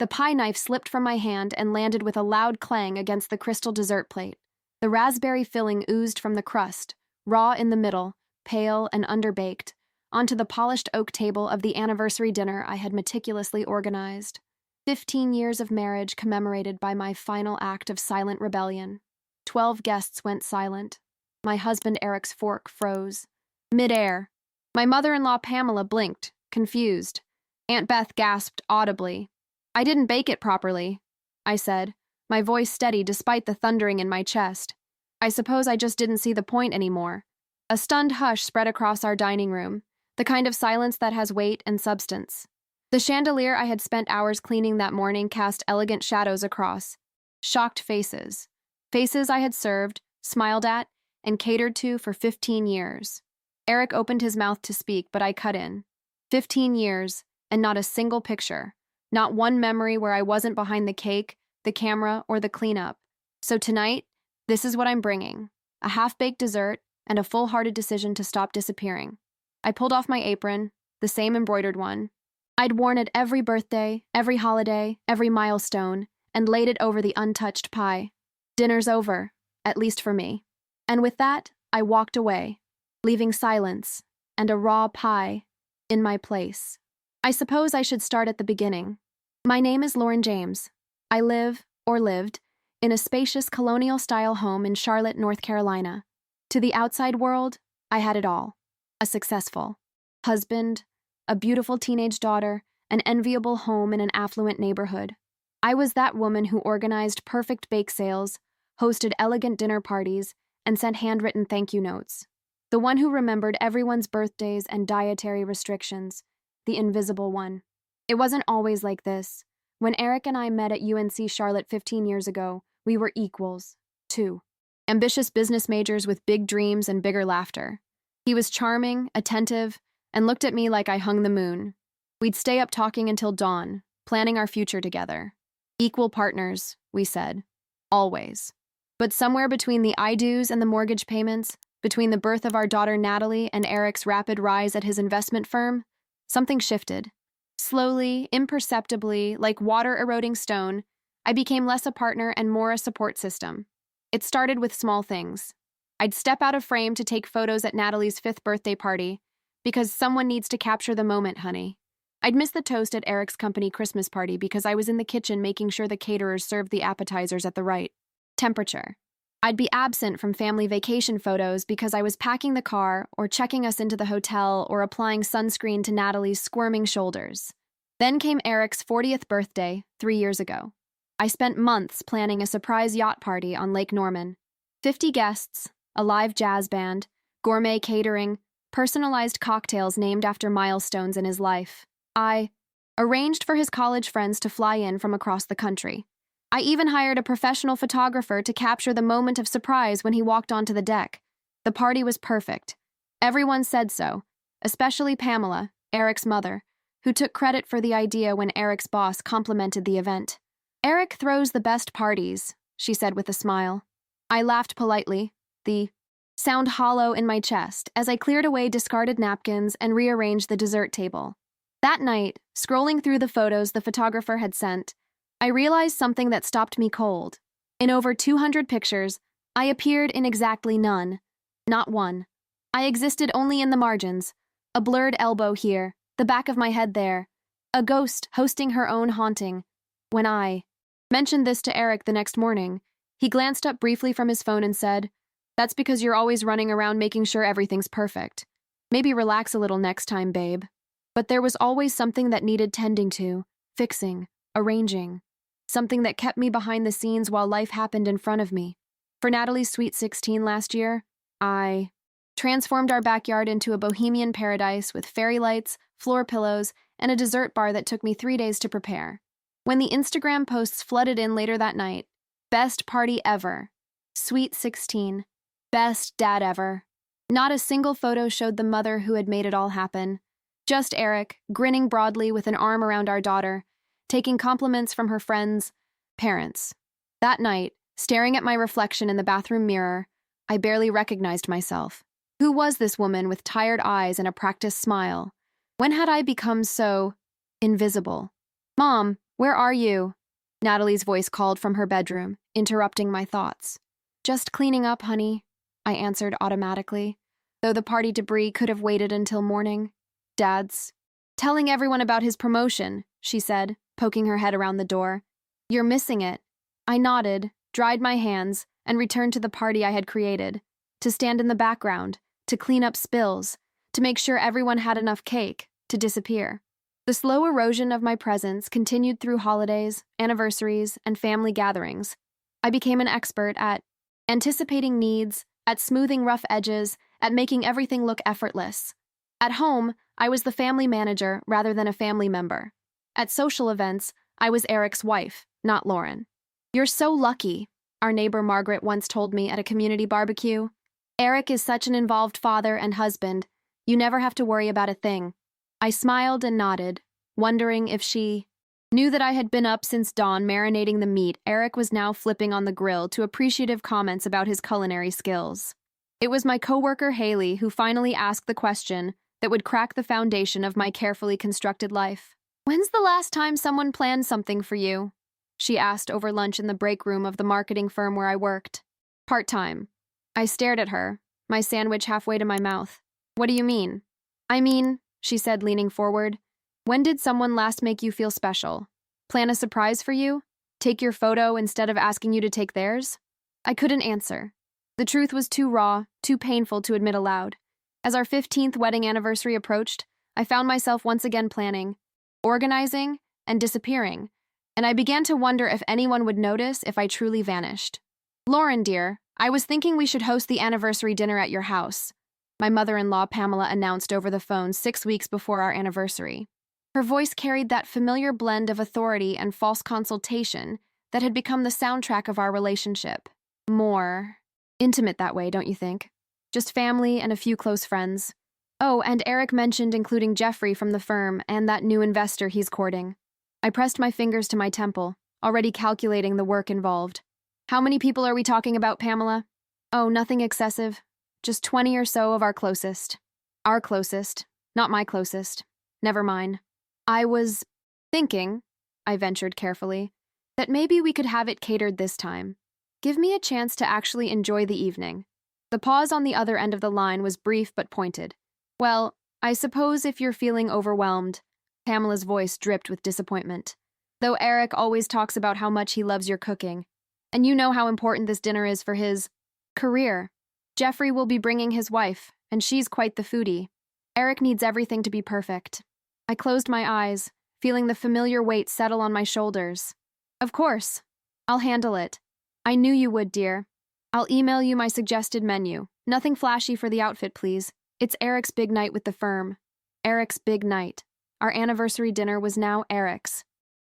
The pie knife slipped from my hand and landed with a loud clang against the crystal dessert plate. The raspberry filling oozed from the crust, raw in the middle, pale and underbaked, onto the polished oak table of the anniversary dinner I had meticulously organized. 15 years of marriage commemorated by my final act of silent rebellion. 12 guests went silent. My husband Eric's fork froze. Mid-air. My mother-in-law Pamela blinked, confused. Aunt Beth gasped audibly. "I didn't bake it properly," I said, my voice steady despite the thundering in my chest. "I suppose I just didn't see the point anymore." A stunned hush spread across our dining room, the kind of silence that has weight and substance. The chandelier I had spent hours cleaning that morning cast elegant shadows across. Shocked faces. Faces I had served, smiled at, and catered to for 15 years. Eric opened his mouth to speak, but I cut in. 15 years, and not a single picture. Not one memory where I wasn't behind the cake, the camera, or the cleanup. So tonight, this is what I'm bringing. A half-baked dessert, and a full-hearted decision to stop disappearing. I pulled off my apron, the same embroidered one. I'd worn it every birthday, every holiday, every milestone, and laid it over the untouched pie. Dinner's over, at least for me. And with that, I walked away, leaving silence and a raw pie in my place. I suppose I should start at the beginning. My name is Lauren James. I live, or lived, in a spacious colonial-style home in Charlotte, North Carolina. To the outside world, I had it all. A successful husband, a beautiful teenage daughter, an enviable home in an affluent neighborhood. I was that woman who organized perfect bake sales, hosted elegant dinner parties, and sent handwritten thank you notes. The one who remembered everyone's birthdays and dietary restrictions. The invisible one. It wasn't always like this. When Eric and I met at UNC Charlotte 15 years ago, we were equals, too. Ambitious business majors with big dreams and bigger laughter. He was charming, attentive, and looked at me like I hung the moon. We'd stay up talking until dawn, planning our future together. Equal partners, we said. Always. But somewhere between the I-do's and the mortgage payments, between the birth of our daughter Natalie and Eric's rapid rise at his investment firm, something shifted. Slowly, imperceptibly, like water eroding stone, I became less a partner and more a support system. It started with small things. I'd step out of frame to take photos at Natalie's 5th birthday party, because someone needs to capture the moment, honey. I'd miss the toast at Eric's company Christmas party because I was in the kitchen making sure the caterers served the appetizers at the right temperature. I'd be absent from family vacation photos because I was packing the car or checking us into the hotel or applying sunscreen to Natalie's squirming shoulders. Then came Eric's 40th birthday, 3 years ago. I spent months planning a surprise yacht party on Lake Norman. 50 guests, a live jazz band, gourmet catering, personalized cocktails named after milestones in his life. I arranged for his college friends to fly in from across the country. I even hired a professional photographer to capture the moment of surprise when he walked onto the deck. The party was perfect. Everyone said so, especially Pamela, Eric's mother, who took credit for the idea when Eric's boss complimented the event. "Eric throws the best parties," she said with a smile. I laughed politely, the sound hollow in my chest, as I cleared away discarded napkins and rearranged the dessert table. That night, scrolling through the photos the photographer had sent, I realized something that stopped me cold. In over 200 pictures, I appeared in exactly none. Not one. I existed only in the margins. A blurred elbow here, the back of my head there. A ghost hosting her own haunting. When I mentioned this to Eric the next morning, he glanced up briefly from his phone and said, "That's because you're always running around making sure everything's perfect. Maybe relax a little next time, babe." But there was always something that needed tending to, fixing, arranging. Something that kept me behind the scenes while life happened in front of me. For Natalie's Sweet 16 last year, I transformed our backyard into a bohemian paradise with fairy lights, floor pillows, and a dessert bar that took me 3 days to prepare. When the Instagram posts flooded in later that night, best party ever. Sweet 16. Best dad ever. Not a single photo showed the mother who had made it all happen. Just Eric, grinning broadly with an arm around our daughter, taking compliments from her friends' parents. That night, staring at my reflection in the bathroom mirror, I barely recognized myself. Who was this woman with tired eyes and a practiced smile? When had I become so invisible? "Mom," Where are you? Natalie's voice called from her bedroom, interrupting my thoughts. Just cleaning up, honey, I answered automatically, though the party debris could have waited until morning. Dad's telling everyone about his promotion, she said, poking her head around the door. You're missing it. I nodded, dried my hands, and returned to the party I had created, to stand in the background, to clean up spills, to make sure everyone had enough cake, to disappear. The slow erosion of my presence continued through holidays, anniversaries, and family gatherings. I became an expert at anticipating needs, at smoothing rough edges, at making everything look effortless. At home, I was the family manager rather than a family member. At social events, I was Eric's wife, not Lauren. You're so lucky, our neighbor Margaret once told me at a community barbecue. Eric is such an involved father and husband, you never have to worry about a thing. I smiled and nodded, wondering if she knew that I had been up since dawn marinating the meat. Eric was now flipping on the grill to appreciative comments about his culinary skills. It was my coworker Haley who finally asked the question that would crack the foundation of my carefully constructed life. When's the last time someone planned something for you? She asked over lunch in the break room of the marketing firm where I worked. Part-time. I stared at her, my sandwich halfway to my mouth. What do you mean? I mean, she said, leaning forward. When did someone last make you feel special? Plan a surprise for you? Take your photo instead of asking you to take theirs? I couldn't answer. The truth was too raw, too painful to admit aloud. As our 15th wedding anniversary approached, I found myself once again planning, organizing, and disappearing, and I began to wonder if anyone would notice if I truly vanished. Lauren, dear, I was thinking we should host the anniversary dinner at your house, my mother-in-law Pamela announced over the phone 6 weeks before our anniversary. Her voice carried that familiar blend of authority and false consultation that had become the soundtrack of our relationship. More intimate that way, don't you think? Just family and a few close friends. Oh, and Eric mentioned including Jeffrey from the firm and that new investor he's courting. I pressed my fingers to my temple, already calculating the work involved. How many people are we talking about, Pamela? Oh, nothing excessive. Just 20 or so of our closest. Our closest, not my closest. Never mind. I was thinking, I ventured carefully, that maybe we could have it catered this time. Give me a chance to actually enjoy the evening. The pause on the other end of the line was brief but pointed. Well, I suppose if you're feeling overwhelmed. Pamela's voice dripped with disappointment. Though Eric always talks about how much he loves your cooking. And you know how important this dinner is for his career. Jeffrey will be bringing his wife, and she's quite the foodie. Eric needs everything to be perfect. I closed my eyes, feeling the familiar weight settle on my shoulders. Of course. I'll handle it. I knew you would, dear. I'll email you my suggested menu. Nothing flashy for the outfit, please. It's Eric's big night with the firm. Eric's big night. Our anniversary dinner was now Eric's.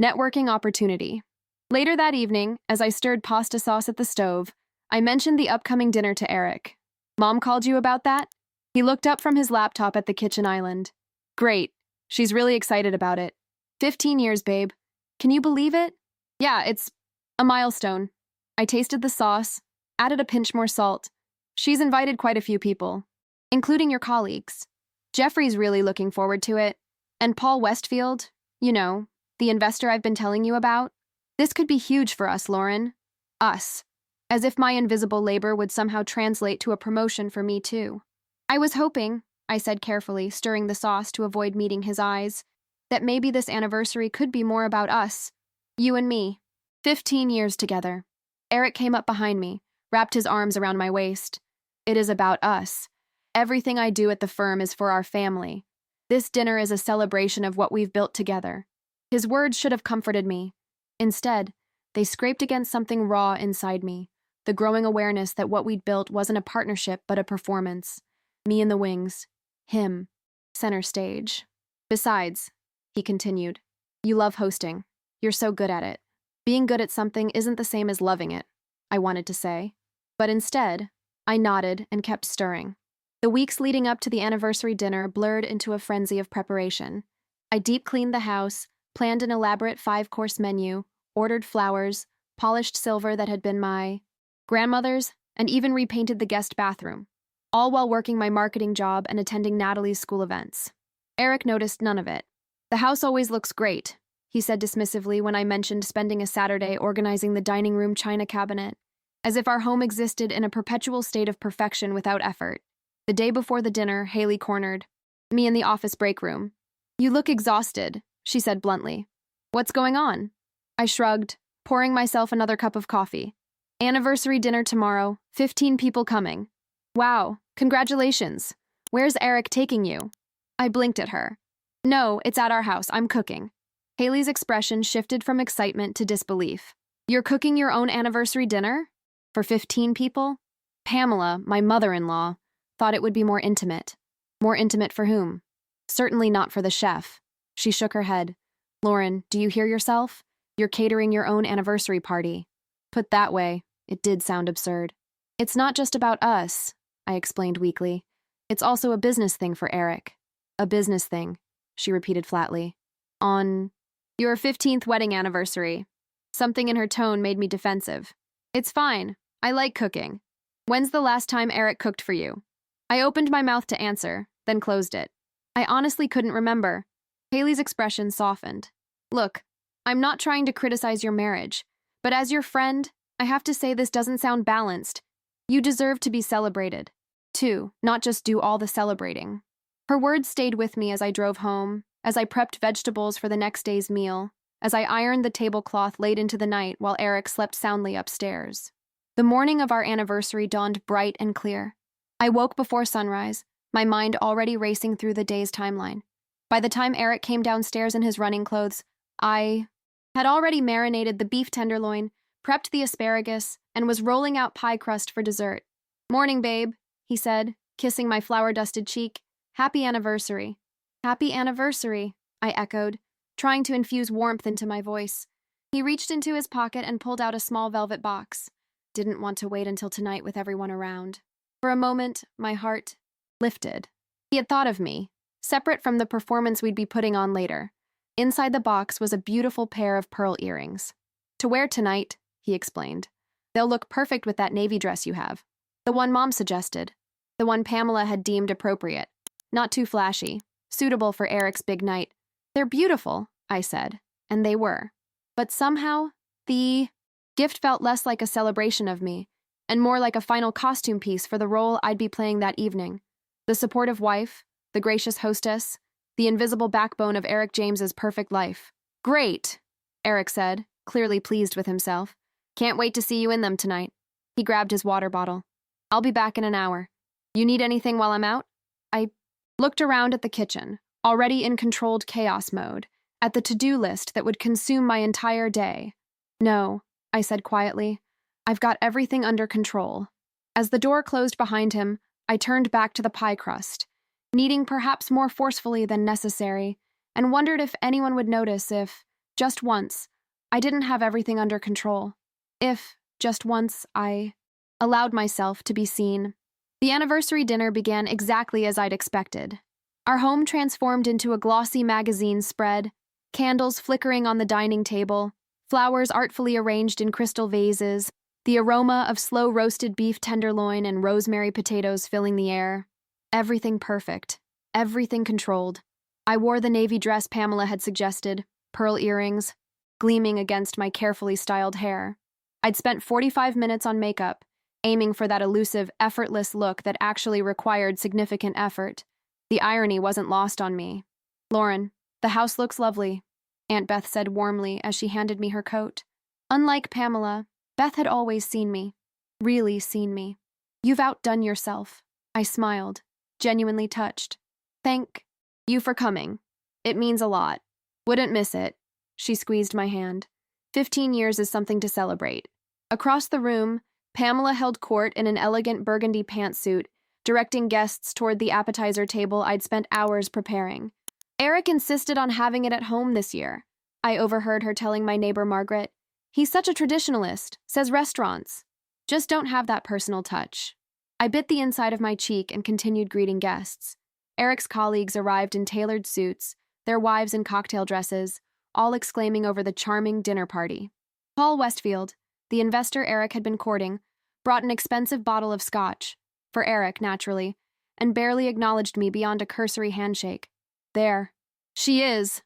Networking opportunity. Later that evening, as I stirred pasta sauce at the stove, I mentioned the upcoming dinner to Eric. Mom called you about that? He looked up from his laptop at the kitchen island. Great. She's really excited about it. 15 years, babe. Can you believe it? Yeah, it's a milestone. I tasted the sauce, added a pinch more salt. She's invited quite a few people, including your colleagues. Jeffrey's really looking forward to it. And Paul Westfield, you know, the investor I've been telling you about. This could be huge for us, Lauren. Us. As if my invisible labor would somehow translate to a promotion for me, too. I was hoping, I said carefully, stirring the sauce to avoid meeting his eyes, that maybe this anniversary could be more about us. You and me. 15 years together. Eric came up behind me, wrapped his arms around my waist. It is about us. Everything I do at the firm is for our family. This dinner is a celebration of what we've built together. His words should have comforted me. Instead, they scraped against something raw inside me, the growing awareness that what we'd built wasn't a partnership but a performance. Me in the wings. Him. Center stage. Besides, he continued, you love hosting. You're so good at it. Being good at something isn't the same as loving it, I wanted to say. But instead, I nodded and kept stirring. The weeks leading up to the anniversary dinner blurred into a frenzy of preparation. I deep-cleaned the house, planned an elaborate 5-course menu, ordered flowers, polished silver that had been my grandmother's, and even repainted the guest bathroom, all while working my marketing job and attending Natalie's school events. Eric noticed none of it. The house always looks great, he said dismissively when I mentioned spending a Saturday organizing the dining room china cabinet, as if our home existed in a perpetual state of perfection without effort. The day before the dinner, Haley cornered me in the office break room. "You look exhausted," she said bluntly. "What's going on?" I shrugged, pouring myself another cup of coffee. "Anniversary dinner tomorrow, 15 people coming." "Wow, congratulations. Where's Eric taking you?" I blinked at her. "No, it's at our house. I'm cooking." Haley's expression shifted from excitement to disbelief. "You're cooking your own anniversary dinner? For 15 people?" Pamela, my mother-in-law, thought it would be more intimate. More intimate for whom? Certainly not for the chef. She shook her head. "Lauren, do you hear yourself? You're catering your own anniversary party." Put that way, it did sound absurd. "It's not just about us," I explained weakly. "It's also a business thing for Eric." "A business thing," she repeated flatly. "On your 15th wedding anniversary." Something in her tone made me defensive. "It's fine. I like cooking. When's the last time Eric cooked for you?" I opened my mouth to answer, then closed it. I honestly couldn't remember. Haley's expression softened. "Look, I'm not trying to criticize your marriage, but as your friend, I have to say this doesn't sound balanced. You deserve to be celebrated, too, not just do all the celebrating." Her words stayed with me as I drove home, as I prepped vegetables for the next day's meal, as I ironed the tablecloth late into the night while Eric slept soundly upstairs. The morning of our anniversary dawned bright and clear. I woke before sunrise, my mind already racing through the day's timeline. By the time Eric came downstairs in his running clothes, I had already marinated the beef tenderloin, prepped the asparagus, and was rolling out pie crust for dessert. "Morning, babe," he said, kissing my flour-dusted cheek. "Happy anniversary." "Happy anniversary," I echoed, trying to infuse warmth into my voice. He reached into his pocket and pulled out a small velvet box. Didn't want to wait until tonight with everyone around. For a moment, my heart lifted. He had thought of me, separate from the performance we'd be putting on later. Inside the box was a beautiful pair of pearl earrings. "To wear tonight," he explained. "They'll look perfect with that navy dress you have." The one Mom suggested. The one Pamela had deemed appropriate. Not too flashy, suitable for Eric's big night. "They're beautiful," I said, and they were. But somehow, the gift felt less like a celebration of me, and more like a final costume piece for the role I'd be playing that evening. The supportive wife, the gracious hostess, the invisible backbone of Eric James's perfect life. "Great," Eric said, clearly pleased with himself. "Can't wait to see you in them tonight." He grabbed his water bottle. "I'll be back in an hour. You need anything while I'm out?" I looked around at the kitchen, already in controlled chaos mode, at the to-do list that would consume my entire day. "No," I said quietly. "I've got everything under control." As the door closed behind him, I turned back to the pie crust, kneading perhaps more forcefully than necessary, and wondered if anyone would notice if, just once, I didn't have everything under control. If, just once, I allowed myself to be seen. The anniversary dinner began exactly as I'd expected. Our home transformed into a glossy magazine spread, candles flickering on the dining table, flowers artfully arranged in crystal vases, the aroma of slow-roasted beef tenderloin and rosemary potatoes filling the air. Everything perfect. Everything controlled. I wore the navy dress Pamela had suggested, pearl earrings, gleaming against my carefully styled hair. I'd spent 45 minutes on makeup, aiming for that elusive, effortless look that actually required significant effort. The irony wasn't lost on me. "Lauren, the house looks lovely," Aunt Beth said warmly as she handed me her coat. Unlike Pamela, Beth had always seen me. Really seen me. "You've outdone yourself." I smiled, genuinely touched. "Thank you for coming. It means a lot. Wouldn't miss it." She squeezed my hand. 15 years is something to celebrate. Across the room, Pamela held court in an elegant burgundy pantsuit, directing guests toward the appetizer table I'd spent hours preparing. "Eric insisted on having it at home this year," I overheard her telling my neighbor Margaret. "He's such a traditionalist, says restaurants just don't have that personal touch." I bit the inside of my cheek and continued greeting guests. Eric's colleagues arrived in tailored suits, their wives in cocktail dresses, all exclaiming over the charming dinner party. Paul Westfield, the investor Eric had been courting, brought an expensive bottle of scotch, for Eric, naturally, and barely acknowledged me beyond a cursory handshake. "There she is,"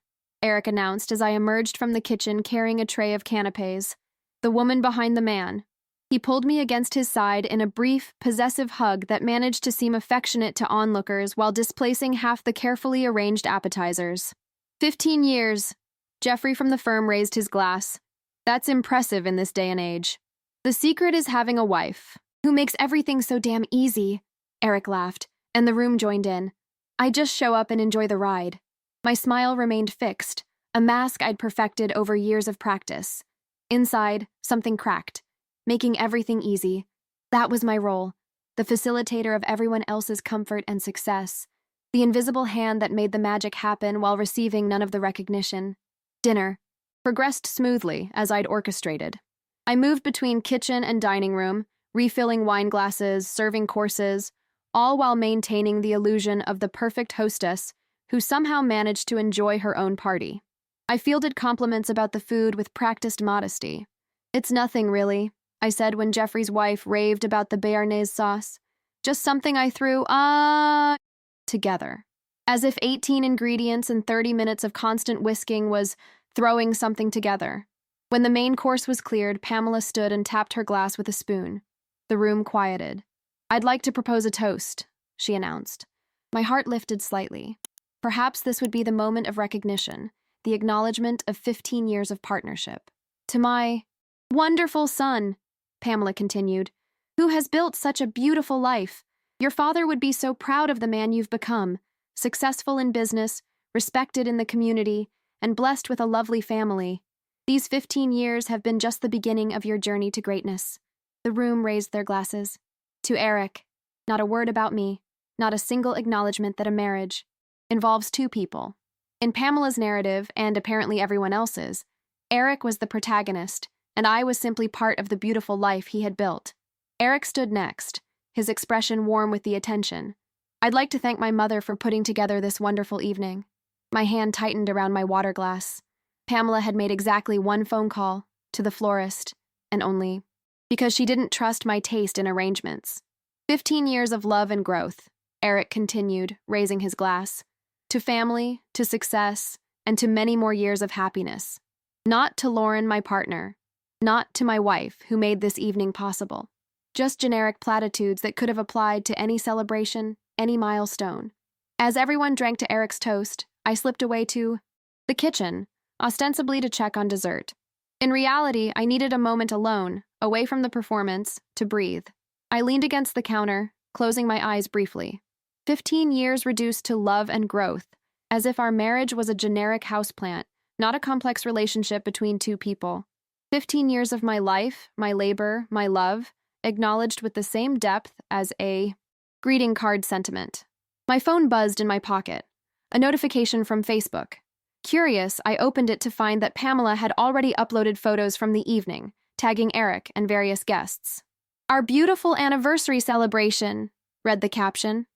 Eric announced as I emerged from the kitchen carrying a tray of canapes. The woman behind the man. He pulled me against his side in a brief, possessive hug that managed to seem affectionate to onlookers while displacing half the carefully arranged appetizers. 15 years. Jeffrey from the firm raised his glass. That's impressive in this day and age. The secret is having a wife who makes everything so damn easy. Eric laughed, and the room joined in. I just show up and enjoy the ride. My smile remained fixed, a mask I'd perfected over years of practice. Inside, something cracked, making everything easy. That was my role, the facilitator of everyone else's comfort and success, the invisible hand that made the magic happen while receiving none of the recognition. Dinner progressed smoothly as I'd orchestrated. I moved between kitchen and dining room, refilling wine glasses, serving courses, all while maintaining the illusion of the perfect hostess who somehow managed to enjoy her own party. I fielded compliments about the food with practiced modesty. It's nothing, really, I said when Jeffrey's wife raved about the béarnaise sauce. Just something I threw, together. As if 18 ingredients and 30 minutes of constant whisking was throwing something together. When the main course was cleared, Pamela stood and tapped her glass with a spoon. The room quieted. I'd like to propose a toast, she announced. My heart lifted slightly. Perhaps this would be the moment of recognition, the acknowledgement of 15 years of partnership. To my wonderful son, Pamela continued, who has built such a beautiful life. Your father would be so proud of the man you've become, successful in business, respected in the community, and blessed with a lovely family. These 15 years have been just the beginning of your journey to greatness. The room raised their glasses. To Eric, not a word about me, not a single acknowledgement that a marriage involves two people. In Pamela's narrative, and apparently everyone else's, Eric was the protagonist, and I was simply part of the beautiful life he had built. Eric stood next, his expression warm with the attention. I'd like to thank my mother for putting together this wonderful evening. My hand tightened around my water glass. Pamela had made exactly one phone call, to the florist, and only because she didn't trust my taste in arrangements. 15 years of love and growth, Eric continued, raising his glass. To family, to success, and to many more years of happiness. Not to Lauren, my partner. Not to my wife, who made this evening possible. Just generic platitudes that could have applied to any celebration, any milestone. As everyone drank to Eric's toast, I slipped away to the kitchen, ostensibly to check on dessert. In reality, I needed a moment alone, away from the performance, to breathe. I leaned against the counter, closing my eyes briefly. 15 years reduced to love and growth, as if our marriage was a generic houseplant, not a complex relationship between two people. 15 years of my life, my labor, my love, acknowledged with the same depth as a greeting card sentiment. My phone buzzed in my pocket. A notification from Facebook. Curious, I opened it to find that Pamela had already uploaded photos from the evening, tagging Eric and various guests. Our beautiful anniversary celebration, read the caption.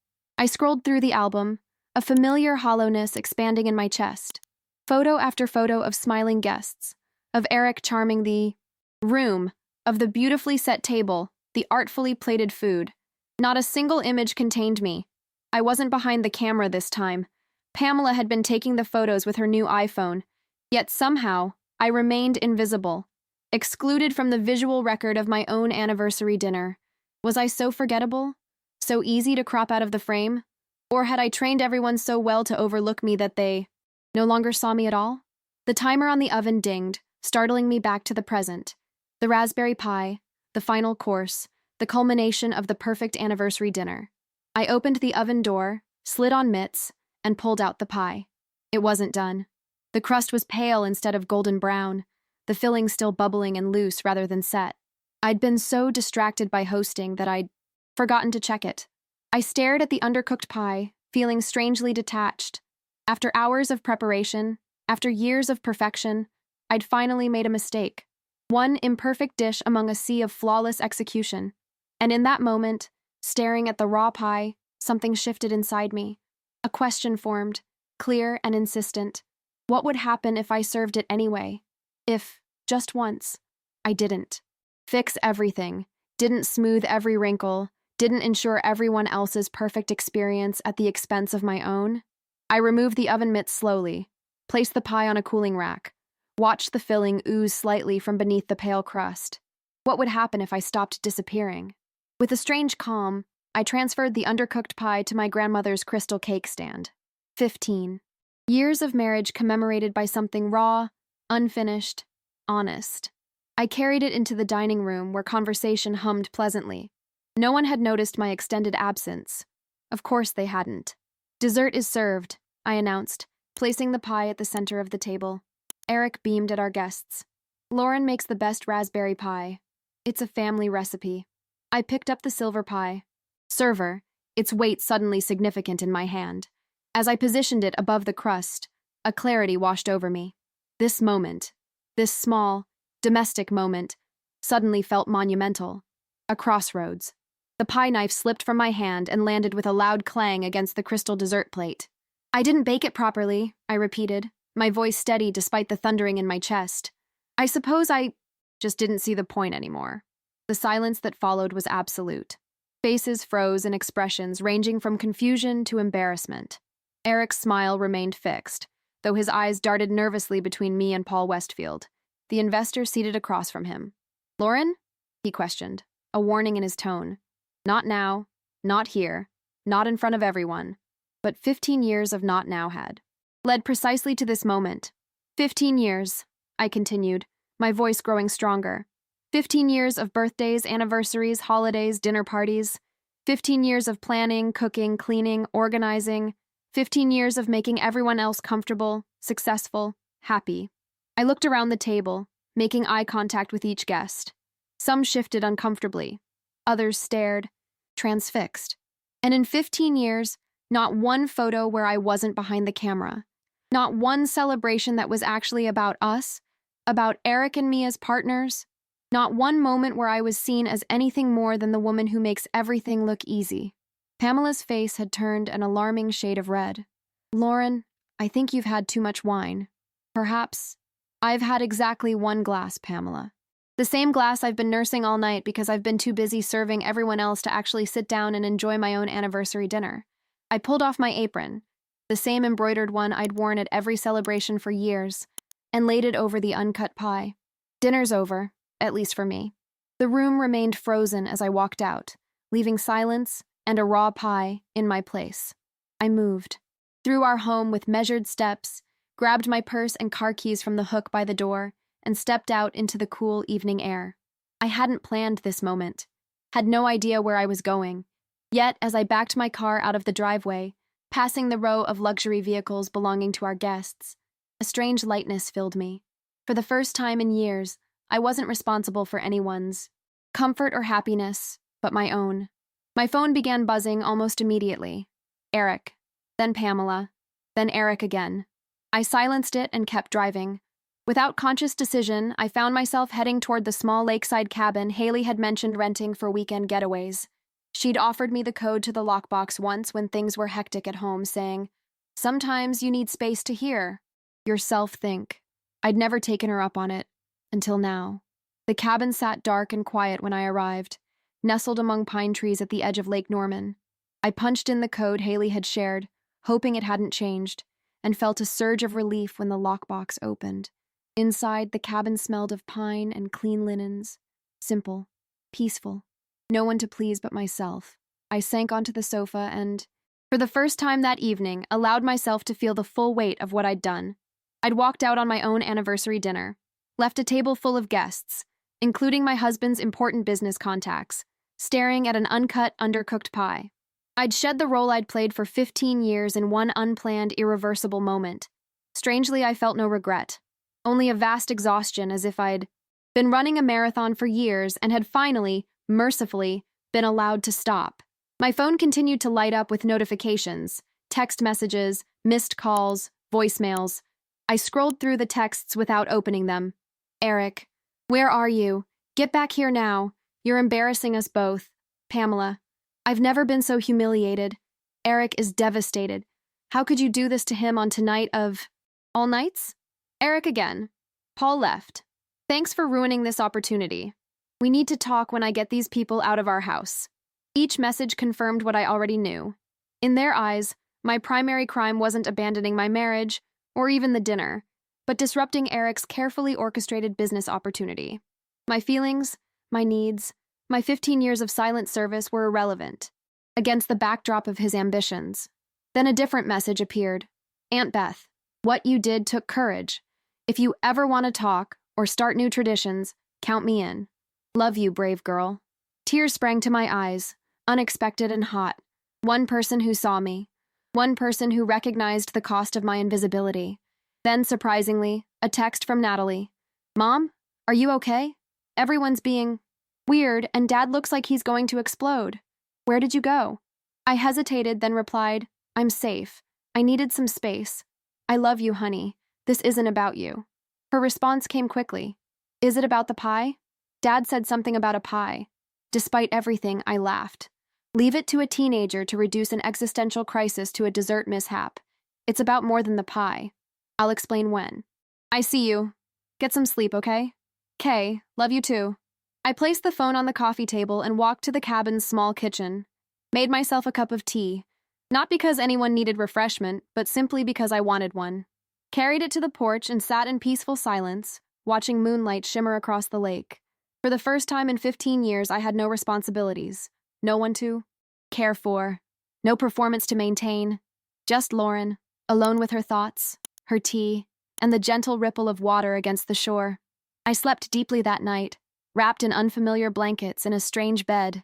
I scrolled through the album, a familiar hollowness expanding in my chest. Photo after photo of smiling guests, of Eric charming the room, of the beautifully set table, the artfully plated food. Not a single image contained me. I wasn't behind the camera this time. Pamela had been taking the photos with her new iPhone, yet somehow I remained invisible, excluded from the visual record of my own anniversary dinner. Was I so forgettable? So easy to crop out of the frame? Or had I trained everyone so well to overlook me that they no longer saw me at all? The timer on the oven dinged, startling me back to the present. The raspberry pie, the final course, the culmination of the perfect anniversary dinner. I opened the oven door, slid on mitts, and pulled out the pie. It wasn't done. The crust was pale instead of golden brown, the filling still bubbling and loose rather than set. I'd been so distracted by hosting that I'd forgotten to check it. I stared at the undercooked pie, feeling strangely detached. After hours of preparation, after years of perfection, I'd finally made a mistake. One imperfect dish among a sea of flawless execution. And in that moment, staring at the raw pie, something shifted inside me. A question formed, clear and insistent. What would happen if I served it anyway? If, just once, I didn't. Fix everything, didn't smooth every wrinkle, didn't ensure everyone else's perfect experience at the expense of my own. I removed the oven mitts slowly, Place the pie on a cooling rack. Watch the filling ooze slightly from beneath the pale crust. What would happen if I stopped disappearing? With a strange calm, I transferred the undercooked pie to my grandmother's crystal cake stand. 15. Years of marriage commemorated by something raw, unfinished, honest. I carried it into the dining room where conversation hummed pleasantly. No one had noticed my extended absence. Of course they hadn't. Dessert is served, I announced, placing the pie at the center of the table. Eric beamed at our guests. Lauren makes the best raspberry pie. It's a family recipe. I picked up the silver pie. Server, its weight suddenly significant in my hand. As I positioned it above the crust, a clarity washed over me. This moment, this small, domestic moment, suddenly felt monumental. A crossroads. The pie knife slipped from my hand and landed with a loud clang against the crystal dessert plate. I didn't bake it properly, I repeated, my voice steady despite the thundering in my chest. I suppose I just didn't see the point anymore. The silence that followed was absolute. Faces froze in expressions ranging from confusion to embarrassment. Eric's smile remained fixed, though his eyes darted nervously between me and Paul Westfield, the investor seated across from him. Lauren? He questioned, a warning in his tone. Not now, not here, not in front of everyone. But 15 years of not now had led precisely to this moment. 15 years, I continued, my voice growing stronger. 15 years of birthdays, anniversaries, holidays, dinner parties. 15 years of planning, cooking, cleaning, organizing. 15 years of making everyone else comfortable, successful, happy. I looked around the table, making eye contact with each guest. Some shifted uncomfortably. Others stared, transfixed. And in 15 years, not one photo where I wasn't behind the camera. Not one celebration that was actually about us, about Eric and me as partners. Not one moment where I was seen as anything more than the woman who makes everything look easy. Pamela's face had turned an alarming shade of red. Lauren, I think you've had too much wine. Perhaps. I've had exactly one glass, Pamela. The same glass I've been nursing all night because I've been too busy serving everyone else to actually sit down and enjoy my own anniversary dinner. I pulled off my apron, the same embroidered one I'd worn at every celebration for years, and laid it over the uncut pie. Dinner's over, at least for me. The room remained frozen as I walked out, leaving silence and a raw pie in my place. I moved through our home with measured steps, grabbed my purse and car keys from the hook by the door, and stepped out into the cool evening air. I hadn't planned this moment, had no idea where I was going. Yet, as I backed my car out of the driveway, passing the row of luxury vehicles belonging to our guests, a strange lightness filled me. For the first time in years, I wasn't responsible for anyone's comfort or happiness, but my own. My phone began buzzing almost immediately. Eric, then Pamela, then Eric again. I silenced it and kept driving. Without conscious decision, I found myself heading toward the small lakeside cabin Haley had mentioned renting for weekend getaways. She'd offered me the code to the lockbox once when things were hectic at home, saying, "Sometimes you need space to hear yourself think." I'd never taken her up on it, until now. The cabin sat dark and quiet when I arrived, nestled among pine trees at the edge of Lake Norman. I punched in the code Haley had shared, hoping it hadn't changed, and felt a surge of relief when the lockbox opened. Inside, the cabin smelled of pine and clean linens. Simple, peaceful. No one to please but myself. I sank onto the sofa and, for the first time that evening, allowed myself to feel the full weight of what I'd done. I'd walked out on my own anniversary dinner, left a table full of guests, including my husband's important business contacts, staring at an uncut, undercooked pie. I'd shed the role I'd played for 15 years in one unplanned, irreversible moment. Strangely, I felt no regret, only a vast exhaustion, as if I'd been running a marathon for years and had finally, mercifully, been allowed to stop. My phone continued to light up with notifications, text messages, missed calls, voicemails. I scrolled through the texts without opening them. Eric, where are you? Get back here now. You're embarrassing us both. Pamela, I've never been so humiliated. Eric is devastated. How could you do this to him on tonight of all nights? Eric again. Paul left. Thanks for ruining this opportunity. We need to talk when I get these people out of our house. Each message confirmed what I already knew. In their eyes, my primary crime wasn't abandoning my marriage or even the dinner, but disrupting Eric's carefully orchestrated business opportunity. My feelings, my needs, my 15 years of silent service were irrelevant against the backdrop of his ambitions. Then a different message appeared. Aunt Beth, what you did took courage. If you ever want to talk or start new traditions, count me in. Love you, brave girl. Tears sprang to my eyes, unexpected and hot. One person who saw me. One person who recognized the cost of my invisibility. Then, surprisingly, a text from Natalie. Mom, are you okay? Everyone's being weird, and Dad looks like he's going to explode. Where did you go? I hesitated, then replied, I'm safe. I needed some space. I love you, honey. This isn't about you. Her response came quickly. Is it about the pie? Dad said something about a pie. Despite everything, I laughed. Leave it to a teenager to reduce an existential crisis to a dessert mishap. It's about more than the pie. I'll explain when. I see you. Get some sleep, okay? Kay, love you too. I placed the phone on the coffee table and walked to the cabin's small kitchen. Made myself a cup of tea. Not because anyone needed refreshment, but simply because I wanted one. Carried it to the porch and sat in peaceful silence, watching moonlight shimmer across the lake. For the first time in 15 years, I had no responsibilities. No one to care for. No performance to maintain. Just Lauren, alone with her thoughts, her tea, and the gentle ripple of water against the shore. I slept deeply that night, wrapped in unfamiliar blankets in a strange bed.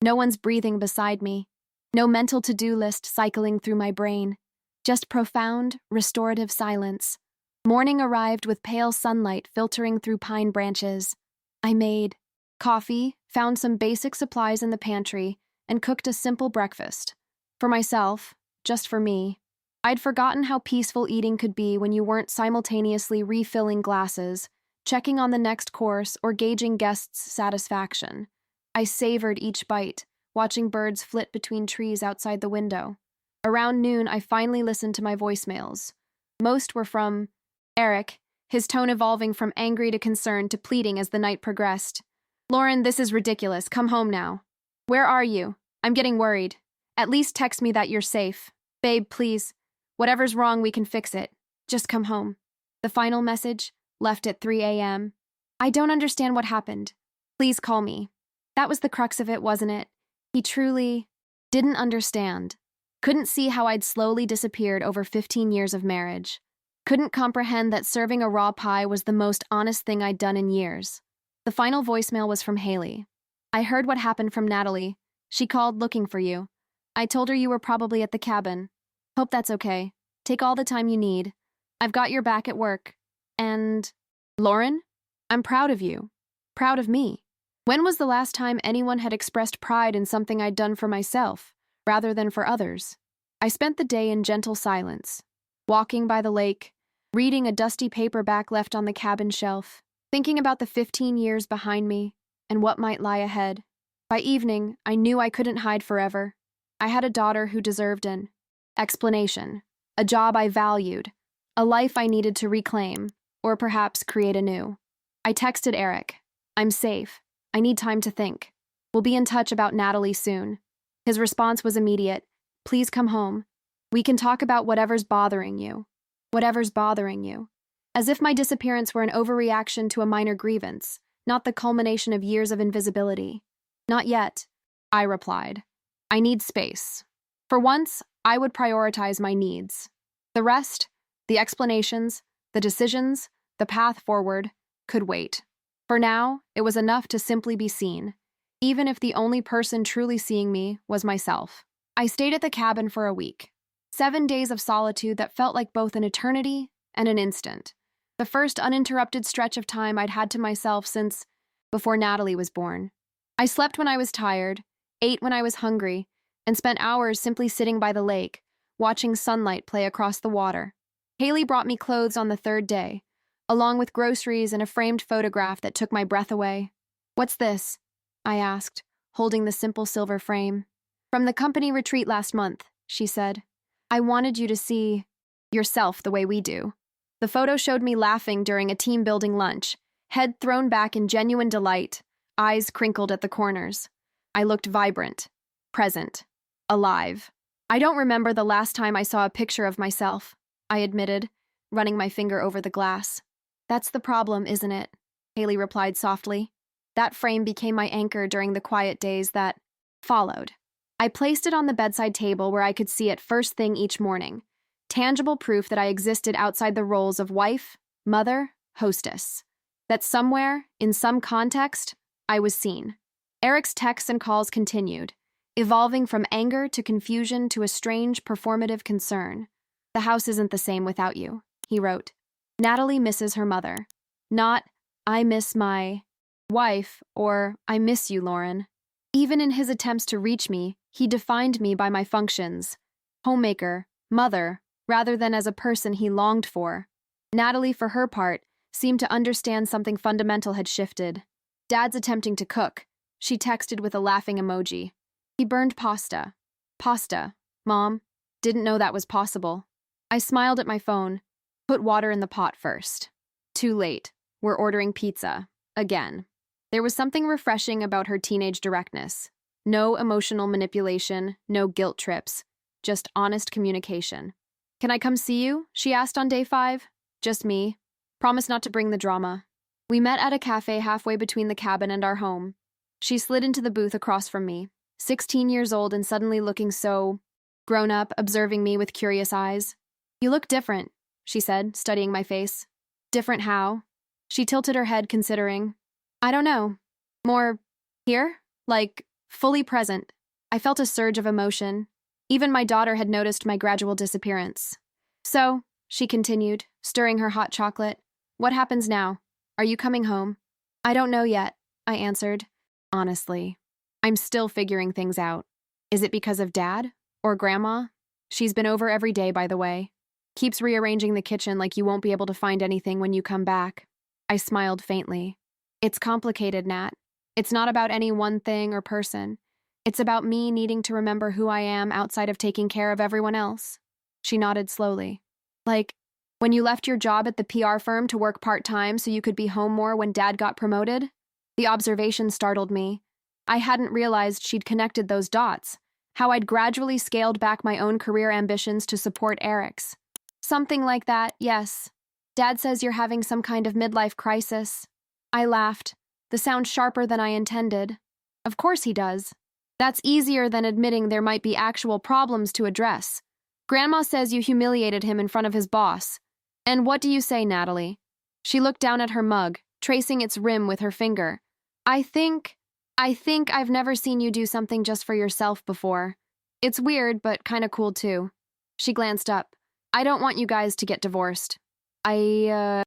No one's breathing beside me. No mental to-do list cycling through my brain. Just profound, restorative silence. Morning arrived with pale sunlight filtering through pine branches. I made coffee, found some basic supplies in the pantry, and cooked a simple breakfast. For myself, just for me. I'd forgotten how peaceful eating could be when you weren't simultaneously refilling glasses, checking on the next course, or gauging guests' satisfaction. I savored each bite, watching birds flit between trees outside the window. Around noon, I finally listened to my voicemails. Most were from Eric, his tone evolving from angry to concerned to pleading as the night progressed. Lauren, this is ridiculous. Come home now. Where are you? I'm getting worried. At least text me that you're safe. Babe, please. Whatever's wrong, we can fix it. Just come home. The final message, left at 3 a.m. I don't understand what happened. Please call me. That was the crux of it, wasn't it? He truly didn't understand. Couldn't see how I'd slowly disappeared over 15 years of marriage. Couldn't comprehend that serving a raw pie was the most honest thing I'd done in years. The final voicemail was from Haley. I heard what happened from Natalie. She called looking for you. I told her you were probably at the cabin. Hope that's okay. Take all the time you need. I've got your back at work. And, Lauren, I'm proud of you. Proud of me. When was the last time anyone had expressed pride in something I'd done for myself, rather than for others? I spent the day in gentle silence, walking by the lake, reading a dusty paperback left on the cabin shelf, thinking about the 15 years behind me and what might lie ahead. By evening, I knew I couldn't hide forever. I had a daughter who deserved an explanation, a job I valued, a life I needed to reclaim, or perhaps create anew. I texted Eric. I'm safe. I need time to think. We'll be in touch about Natalie soon. His response was immediate. Please come home. We can talk about whatever's bothering you. Whatever's bothering you. As if my disappearance were an overreaction to a minor grievance, not the culmination of years of invisibility. Not yet, I replied. I need space. For once, I would prioritize my needs. The rest, the explanations, the decisions, the path forward, could wait. For now, it was enough to simply be seen, even if the only person truly seeing me was myself. I stayed at the cabin for a week. 7 days of solitude that felt like both an eternity and an instant. The first uninterrupted stretch of time I'd had to myself since before Natalie was born. I slept when I was tired, ate when I was hungry, and spent hours simply sitting by the lake, watching sunlight play across the water. Haley brought me clothes on the third day, along with groceries and a framed photograph that took my breath away. What's this? I asked, holding the simple silver frame. From the company retreat last month, she said. I wanted you to see yourself the way we do. The photo showed me laughing during a team-building lunch, head thrown back in genuine delight, eyes crinkled at the corners. I looked vibrant, present, alive. I don't remember the last time I saw a picture of myself, I admitted, running my finger over the glass. That's the problem, isn't it? Haley replied softly. That frame became my anchor during the quiet days that followed. I placed it on the bedside table where I could see it first thing each morning. Tangible proof that I existed outside the roles of wife, mother, hostess. That somewhere, in some context, I was seen. Eric's texts and calls continued, evolving from anger to confusion to a strange performative concern. The house isn't the same without you, he wrote. Natalie misses her mother. Not, I miss my wife, or I miss you, Lauren. Even in his attempts to reach me, he defined me by my functions. Homemaker, mother, rather than as a person he longed for. Natalie, for her part, seemed to understand something fundamental had shifted. Dad's attempting to cook. She texted with a laughing emoji. He burned pasta. Pasta. Mom, didn't know that was possible. I smiled at my phone. Put water in the pot first. Too late. We're ordering pizza. Again. There was something refreshing about her teenage directness. No emotional manipulation, no guilt trips. Just honest communication. Can I come see you? She asked on day 5. Just me. Promise not to bring the drama. We met at a cafe halfway between the cabin and our home. She slid into the booth across from me, 16 years old and suddenly looking so grown up, observing me with curious eyes. You look different, she said, studying my face. Different how? She tilted her head, considering. I don't know. More here? Like, fully present. I felt a surge of emotion. Even my daughter had noticed my gradual disappearance. So, she continued, stirring her hot chocolate, what happens now? Are you coming home? I don't know yet, I answered. Honestly, I'm still figuring things out. Is it because of Dad? Or Grandma? She's been over every day, by the way. Keeps rearranging the kitchen like you won't be able to find anything when you come back. I smiled faintly. It's complicated, Nat. It's not about any one thing or person. It's about me needing to remember who I am outside of taking care of everyone else. She nodded slowly. Like, when you left your job at the PR firm to work part-time so you could be home more when Dad got promoted? The observation startled me. I hadn't realized she'd connected those dots, how I'd gradually scaled back my own career ambitions to support Eric's. Something like that, yes. Dad says you're having some kind of midlife crisis. I laughed, the sound sharper than I intended. Of course he does. That's easier than admitting there might be actual problems to address. Grandma says you humiliated him in front of his boss. And what do you say, Natalie? She looked down at her mug, tracing its rim with her finger. I think I've never seen you do something just for yourself before. It's weird, but kinda cool too. She glanced up. I don't want you guys to get divorced. I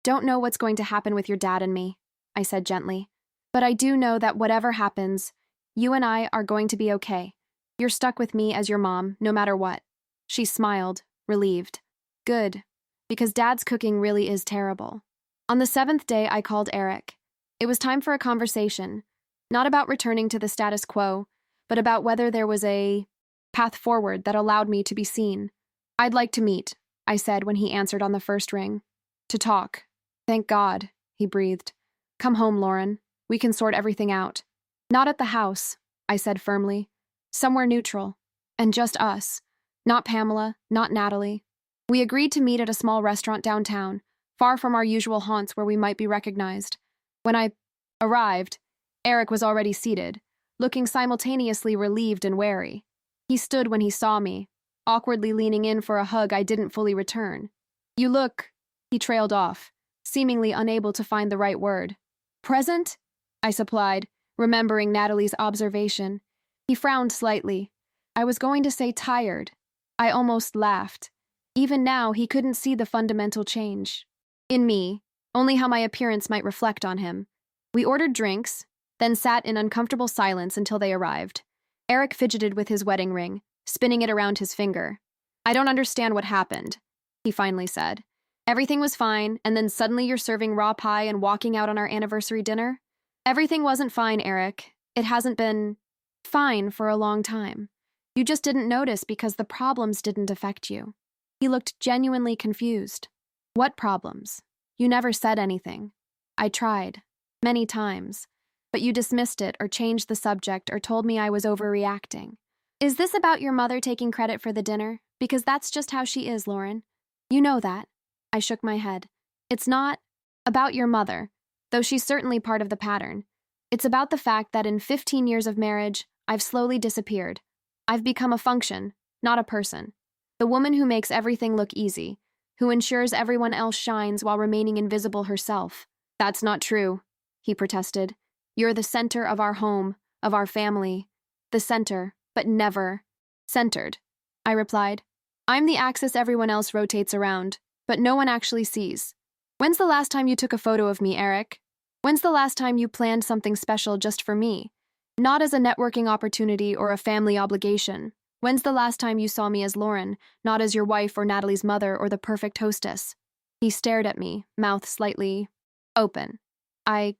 don't know what's going to happen with your dad and me, I said gently. But I do know that whatever happens, you and I are going to be okay. You're stuck with me as your mom, no matter what. She smiled, relieved. Good, because Dad's cooking really is terrible. On the 7th day, I called Eric. It was time for a conversation, not about returning to the status quo, but about whether there was a path forward that allowed me to be seen. I'd like to meet, I said when he answered on the first ring. To talk. Thank God, he breathed. Come home, Lauren. We can sort everything out. Not at the house, I said firmly. Somewhere neutral. And just us. Not Pamela, not Natalie. We agreed to meet at a small restaurant downtown, far from our usual haunts where we might be recognized. When I arrived, Eric was already seated, looking simultaneously relieved and wary. He stood when he saw me, awkwardly leaning in for a hug I didn't fully return. You look, he trailed off, seemingly unable to find the right word. Present? I supplied, remembering Natalie's observation. He frowned slightly. I was going to say tired. I almost laughed. Even now, he couldn't see the fundamental change. In me, only how my appearance might reflect on him. We ordered drinks, then sat in uncomfortable silence until they arrived. Eric fidgeted with his wedding ring, spinning it around his finger. I don't understand what happened, he finally said. Everything was fine, and then suddenly you're serving raw pie and walking out on our anniversary dinner? Everything wasn't fine, Eric. It hasn't been fine for a long time. You just didn't notice because the problems didn't affect you. He looked genuinely confused. What problems? You never said anything. I tried, many times, but you dismissed it or changed the subject or told me I was overreacting. Is this about your mother taking credit for the dinner? Because that's just how she is, Lauren. You know that. I shook my head. It's not about your mother, though she's certainly part of the pattern. It's about the fact that in 15 years of marriage, I've slowly disappeared. I've become a function, not a person. The woman who makes everything look easy, who ensures everyone else shines while remaining invisible herself. That's not true, he protested. You're the center of our home, of our family. The center, but never centered, I replied. I'm the axis everyone else rotates around, but no one actually sees. When's the last time you took a photo of me, Eric? When's the last time you planned something special just for me? Not as a networking opportunity or a family obligation. When's the last time you saw me as Lauren, not as your wife or Natalie's mother or the perfect hostess? He stared at me, mouth slightly open. I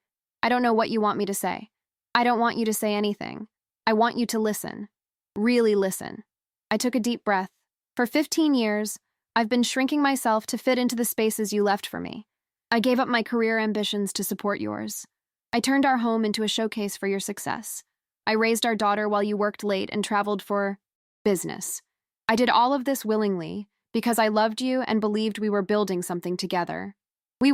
don't know what you want me to say. I don't want you to say anything. I want you to listen. Really listen. I took a deep breath. For 15 years, I've been shrinking myself to fit into the spaces you left for me. I gave up my career ambitions to support yours. I turned our home into a showcase for your success. I raised our daughter while you worked late and traveled for business. I did all of this willingly because I loved you and believed we were building something together. We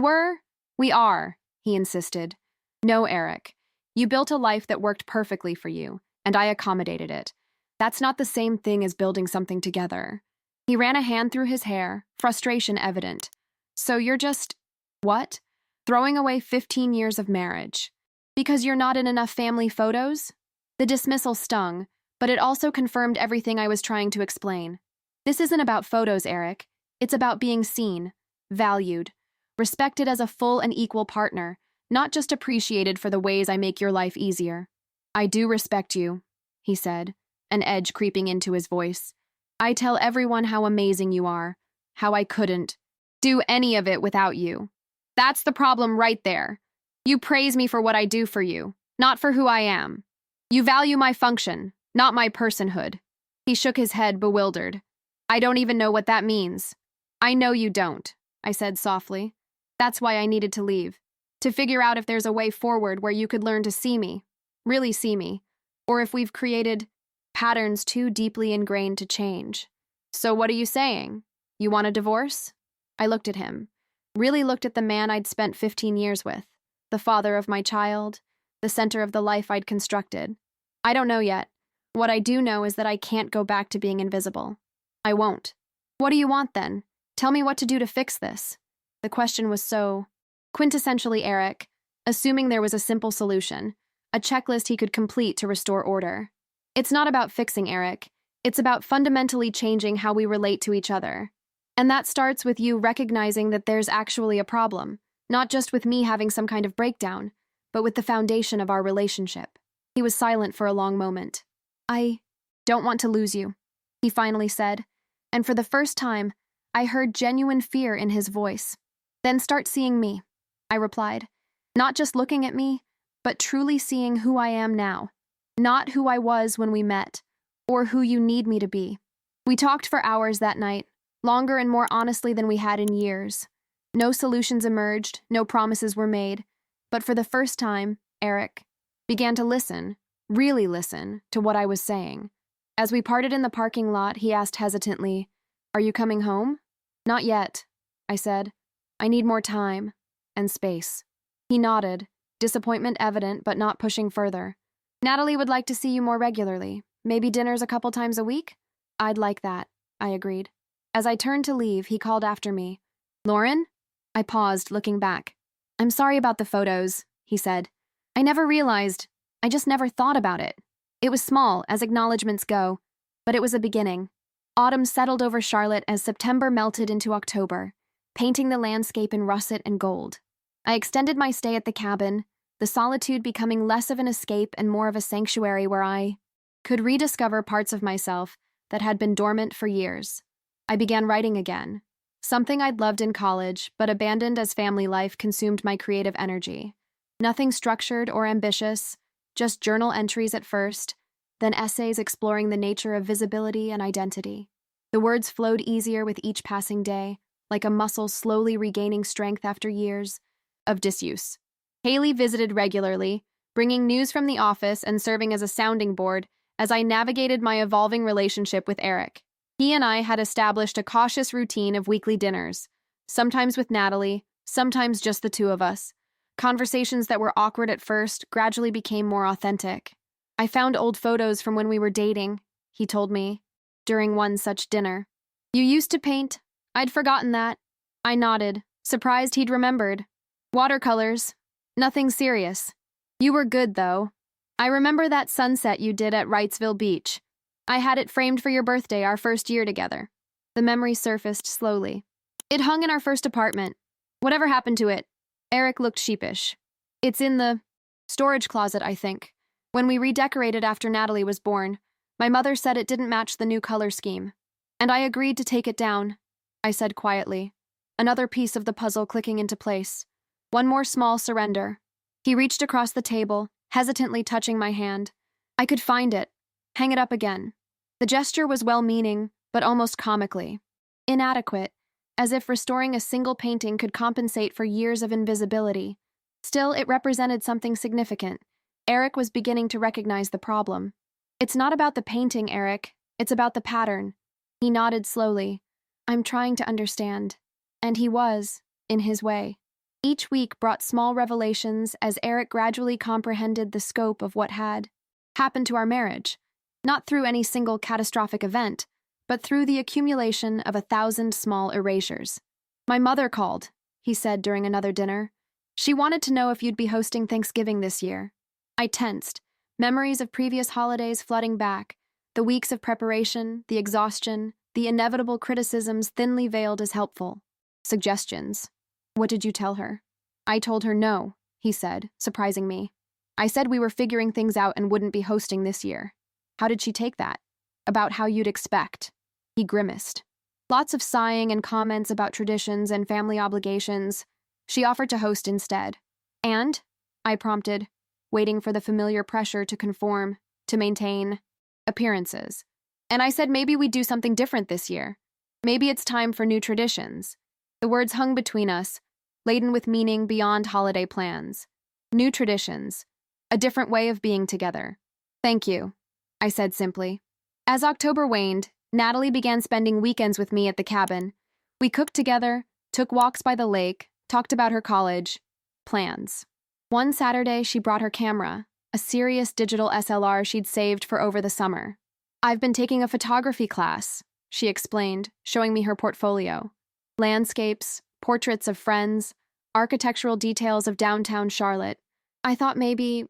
are, he insisted. No, Eric. You built a life that worked perfectly for you, and I accommodated it. That's not the same thing as building something together. He ran a hand through his hair, frustration evident. So you're just, what? Throwing away 15 years of marriage. Because you're not in enough family photos? The dismissal stung, but it also confirmed everything I was trying to explain. This isn't about photos, Eric. It's about being seen, valued, respected as a full and equal partner, not just appreciated for the ways I make your life easier. I do respect you, he said, an edge creeping into his voice. I tell everyone how amazing you are, how I couldn't do any of it without you. That's the problem right there. You praise me for what I do for you, not for who I am. You value my function, not my personhood. He shook his head, bewildered. I don't even know what that means. I know you don't, I said softly. That's why I needed to leave. To figure out if there's a way forward where you could learn to see me, really see me, or if we've created patterns too deeply ingrained to change. So what are you saying? You want a divorce? I looked at him, really looked at the man I'd spent 15 years with, the father of my child, the center of the life I'd constructed. I don't know yet. What I do know is that I can't go back to being invisible. I won't. What do you want then? Tell me what to do to fix this. The question was so quintessentially Eric, assuming there was a simple solution, a checklist he could complete to restore order. It's not about fixing Eric. It's about fundamentally changing how we relate to each other. And that starts with you recognizing that there's actually a problem, not just with me having some kind of breakdown, but with the foundation of our relationship. He was silent for a long moment. I don't want to lose you, he finally said, and for the first time, I heard genuine fear in his voice. Then start seeing me, I replied, not just looking at me, but truly seeing who I am now, not who I was when we met, or who you need me to be. We talked for hours that night, longer and more honestly than we had in years. No solutions emerged, no promises were made, but for the first time, Eric began to listen, really listen, to what I was saying. As we parted in the parking lot, he asked hesitantly, "Are you coming home?" "Not yet," I said. "I need more time and space." He nodded, disappointment evident but not pushing further. "Natalie would like to see you more regularly. Maybe dinners a couple times a week?" "I'd like that," I agreed. As I turned to leave, he called after me. "Lauren?" I paused, looking back. "I'm sorry about the photos," he said. "I never realized. I just never thought about it. It was small, as acknowledgments go, but it was a beginning." Autumn settled over Charlotte as September melted into October, painting the landscape in russet and gold. I extended my stay at the cabin, the solitude becoming less of an escape and more of a sanctuary where I could rediscover parts of myself that had been dormant for years. I began writing again, something I'd loved in college but abandoned as family life consumed my creative energy. Nothing structured or ambitious, just journal entries at first, then essays exploring the nature of visibility and identity. The words flowed easier with each passing day, like a muscle slowly regaining strength after years of disuse. Haley visited regularly, bringing news from the office and serving as a sounding board as I navigated my evolving relationship with Eric. He and I had established a cautious routine of weekly dinners, sometimes with Natalie, sometimes just the two of us. Conversations that were awkward at first gradually became more authentic. I found old photos from when we were dating, he told me, during one such dinner. You used to paint? I'd forgotten that. I nodded, surprised he'd remembered. Watercolors. Nothing serious. You were good, though. I remember that sunset you did at Wrightsville Beach. I had it framed for your birthday our first year together. The memory surfaced slowly. It hung in our first apartment. Whatever happened to it? Eric looked sheepish. It's in the storage closet, I think. When we redecorated after Natalie was born, my mother said it didn't match the new color scheme. And I agreed to take it down, I said quietly. Another piece of the puzzle clicking into place. One more small surrender. He reached across the table, hesitantly touching my hand. I could find it. Hang it up again. The gesture was well-meaning, but almost comically inadequate, as if restoring a single painting could compensate for years of invisibility. Still, it represented something significant. Eric was beginning to recognize the problem. It's not about the painting, Eric. It's about the pattern. He nodded slowly. I'm trying to understand. And he was, in his way. Each week brought small revelations as Eric gradually comprehended the scope of what had happened to our marriage, not through any single catastrophic event, but through the accumulation of 1,000 small erasures. My mother called, he said during another dinner. She wanted to know if you'd be hosting Thanksgiving this year. I tensed, memories of previous holidays flooding back, the weeks of preparation, the exhaustion, the inevitable criticisms thinly veiled as helpful. Suggestions. What did you tell her? I told her no, he said, surprising me. I said we were figuring things out and wouldn't be hosting this year. How did she take that? About how you'd expect. He grimaced. Lots of sighing and comments about traditions and family obligations. She offered to host instead. And? I prompted, waiting for the familiar pressure to conform, to maintain appearances. And I said maybe we'd do something different this year. Maybe it's time for new traditions. The words hung between us, laden with meaning beyond holiday plans. New traditions. A different way of being together. Thank you, I said simply. As October waned, Natalie began spending weekends with me at the cabin. We cooked together, took walks by the lake, talked about her college plans. One Saturday, she brought her camera, a serious digital SLR she'd saved for over the summer. I've been taking a photography class, she explained, showing me her portfolio. Landscapes, portraits of friends, architectural details of downtown Charlotte. I thought maybe,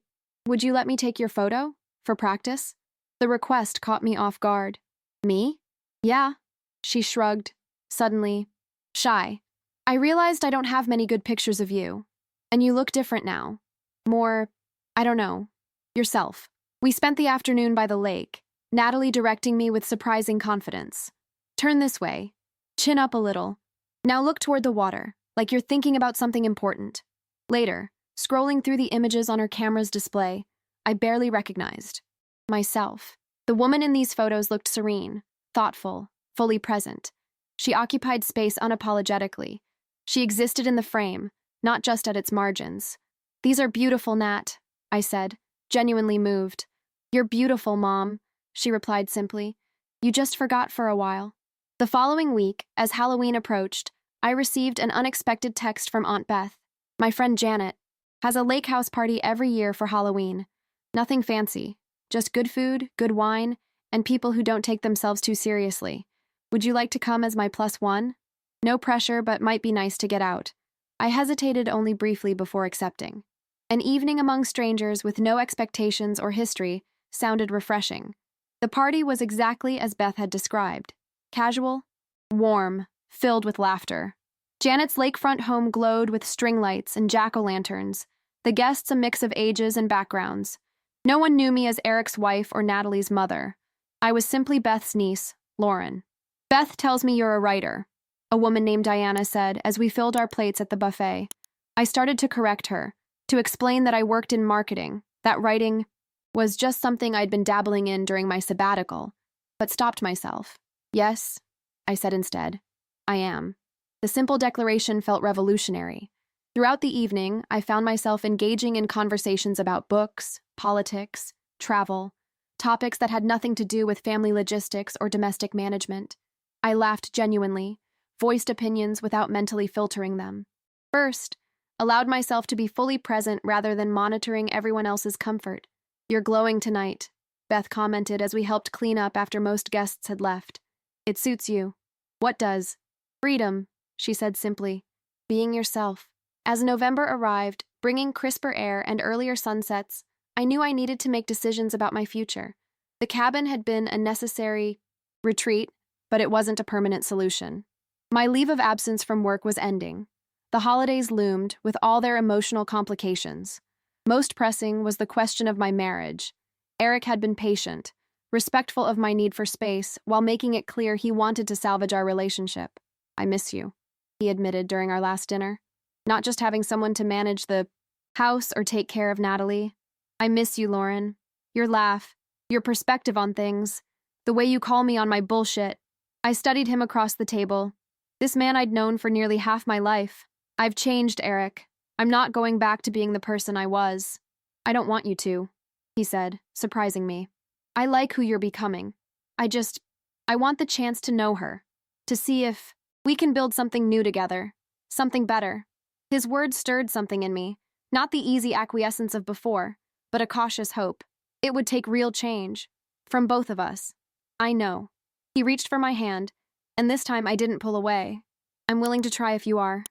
would you let me take your photo? For practice? The request caught me off guard. Me? Yeah, she shrugged, suddenly shy. I realized I don't have many good pictures of you, and you look different now. More, I don't know, yourself. We spent the afternoon by the lake, Natalie directing me with surprising confidence. Turn this way. Chin up a little. Now look toward the water, like you're thinking about something important. Later, scrolling through the images on her camera's display, I barely recognized myself. The woman in these photos looked serene, thoughtful, fully present. She occupied space unapologetically. She existed in the frame, not just at its margins. These are beautiful, Nat, I said, genuinely moved. You're beautiful, Mom, she replied simply. You just forgot for a while. The following week, as Halloween approached, I received an unexpected text from Aunt Beth. My friend Janet has a lake house party every year for Halloween. Nothing fancy, just good food, good wine, and people who don't take themselves too seriously. Would you like to come as my +1? No pressure, but might be nice to get out. I hesitated only briefly before accepting. An evening among strangers with no expectations or history sounded refreshing. The party was exactly as Beth had described. Casual, warm, filled with laughter. Janet's lakefront home glowed with string lights and jack-o'-lanterns, the guests a mix of ages and backgrounds. No one knew me as Eric's wife or Natalie's mother. I was simply Beth's niece, Lauren. Beth tells me you're a writer, a woman named Diana said as we filled our plates at the buffet. I started to correct her, to explain that I worked in marketing, that writing was just something I'd been dabbling in during my sabbatical, but stopped myself. Yes, I said instead. I am. The simple declaration felt revolutionary. Throughout the evening, I found myself engaging in conversations about books, politics, travel, topics that had nothing to do with family logistics or domestic management. I laughed genuinely, voiced opinions without mentally filtering them. First, allowed myself to be fully present rather than monitoring everyone else's comfort. "You're glowing tonight," Beth commented as we helped clean up after most guests had left. "It suits you." "What does?" "Freedom," she said simply. "Being yourself." As November arrived, bringing crisper air and earlier sunsets, I knew I needed to make decisions about my future. The cabin had been a necessary retreat, but it wasn't a permanent solution. My leave of absence from work was ending. The holidays loomed, with all their emotional complications. Most pressing was the question of my marriage. Eric had been patient, respectful of my need for space, while making it clear he wanted to salvage our relationship. "I miss you," he admitted during our last dinner. "Not just having someone to manage the house or take care of Natalie. I miss you, Lauren. Your laugh, your perspective on things, the way you call me on my bullshit." I studied him across the table. This man I'd known for nearly half my life. "I've changed, Eric. I'm not going back to being the person I was." "I don't want you to," he said, surprising me. "I like who you're becoming. I want the chance to know her, to see if we can build something new together, something better." His words stirred something in me, not the easy acquiescence of before, but a cautious hope. It would take real change, from both of us. "I know." He reached for my hand, and this time I didn't pull away. "I'm willing to try if you are."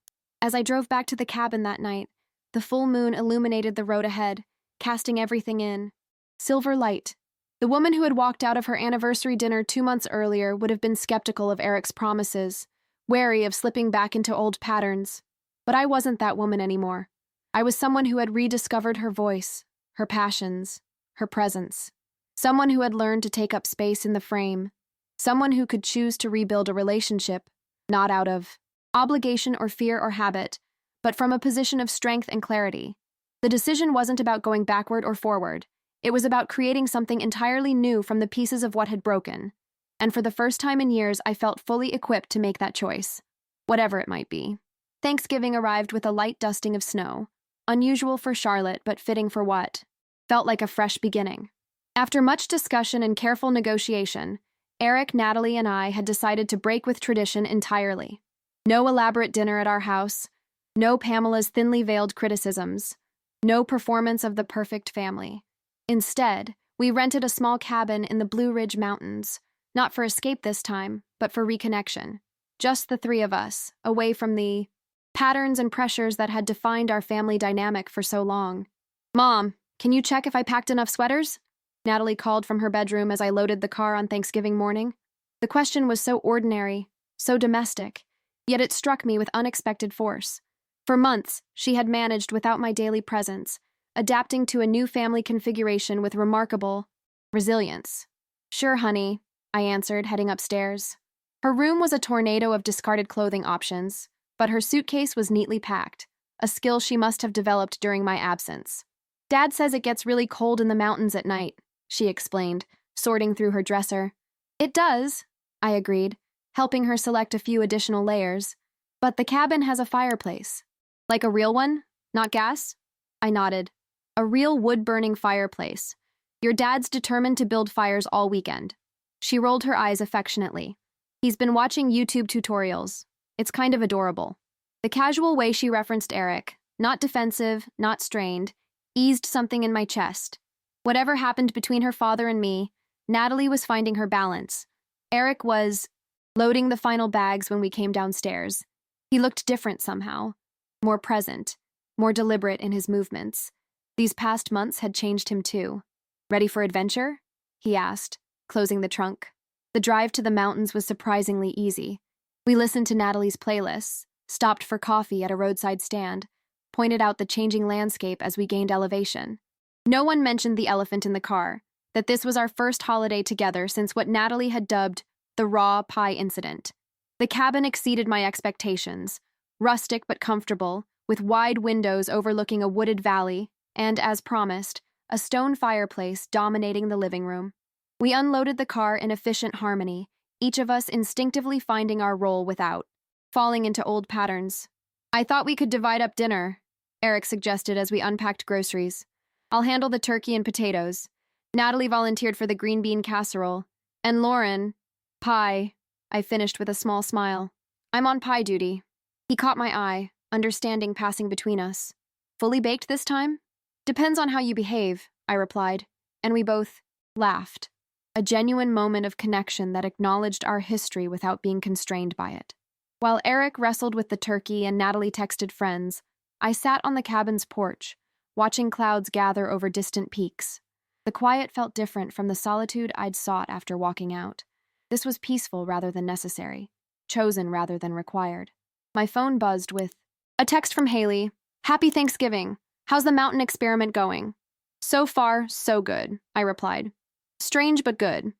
As I drove back to the cabin that night, the full moon illuminated the road ahead, casting everything in silver light. The woman who had walked out of her anniversary dinner 2 months earlier would have been skeptical of Eric's promises, wary of slipping back into old patterns. But I wasn't that woman anymore. I was someone who had rediscovered her voice, her passions, her presence. Someone who had learned to take up space in the frame. Someone who could choose to rebuild a relationship, not out of obligation or fear or habit, but from a position of strength and clarity. The decision wasn't about going backward or forward. It was about creating something entirely new from the pieces of what had broken. And for the first time in years, I felt fully equipped to make that choice, whatever it might be. Thanksgiving arrived with a light dusting of snow, unusual for Charlotte, but fitting for what felt like a fresh beginning. After much discussion and careful negotiation, Eric, Natalie, and I had decided to break with tradition entirely. No elaborate dinner at our house, no Pamela's thinly veiled criticisms, no performance of the perfect family. Instead, we rented a small cabin in the Blue Ridge Mountains, not for escape this time, but for reconnection. Just the three of us, away from the patterns and pressures that had defined our family dynamic for so long. "Mom, can you check if I packed enough sweaters?" Natalie called from her bedroom as I loaded the car on Thanksgiving morning. The question was so ordinary, so domestic, yet it struck me with unexpected force. For months, she had managed without my daily presence, adapting to a new family configuration with remarkable resilience. "Sure, honey," I answered, heading upstairs. Her room was a tornado of discarded clothing options, but her suitcase was neatly packed, a skill she must have developed during my absence. "Dad says it gets really cold in the mountains at night," she explained, sorting through her dresser. "It does," I agreed, helping her select a few additional layers. "But the cabin has a fireplace." "Like a real one? Not gas?" I nodded. "A real wood-burning fireplace. Your dad's determined to build fires all weekend." She rolled her eyes affectionately. "He's been watching YouTube tutorials. It's kind of adorable." The casual way she referenced Eric, not defensive, not strained, eased something in my chest. Whatever happened between her father and me, Natalie was finding her balance. Eric was loading the final bags when we came downstairs. He looked different somehow, more present, more deliberate in his movements. These past months had changed him too. "Ready for adventure?" he asked, closing the trunk. The drive to the mountains was surprisingly easy. We listened to Natalie's playlists, stopped for coffee at a roadside stand, pointed out the changing landscape as we gained elevation. No one mentioned the elephant in the car, that this was our first holiday together since what Natalie had dubbed the raw pie incident. The cabin exceeded my expectations, rustic but comfortable, with wide windows overlooking a wooded valley, and, as promised, a stone fireplace dominating the living room. We unloaded the car in efficient harmony, each of us instinctively finding our role without falling into old patterns. "I thought we could divide up dinner," Eric suggested as we unpacked groceries. "I'll handle the turkey and potatoes." Natalie volunteered for the green bean casserole. "And Lauren, pie," I finished with a small smile. I'm on pie duty. He caught my eye, understanding passing between us. Fully baked this time? Depends on how you behave, I replied, and we both laughed. A genuine moment of connection that acknowledged our history without being constrained by it. While Eric wrestled with the turkey and Natalie texted friends, I sat on the cabin's porch, watching clouds gather over distant peaks. The quiet felt different from the solitude I'd sought after walking out. This was peaceful rather than necessary, chosen rather than required. My phone buzzed with a text from Haley. Happy Thanksgiving. How's the mountain experiment going? So far, so good, I replied. Strange but good.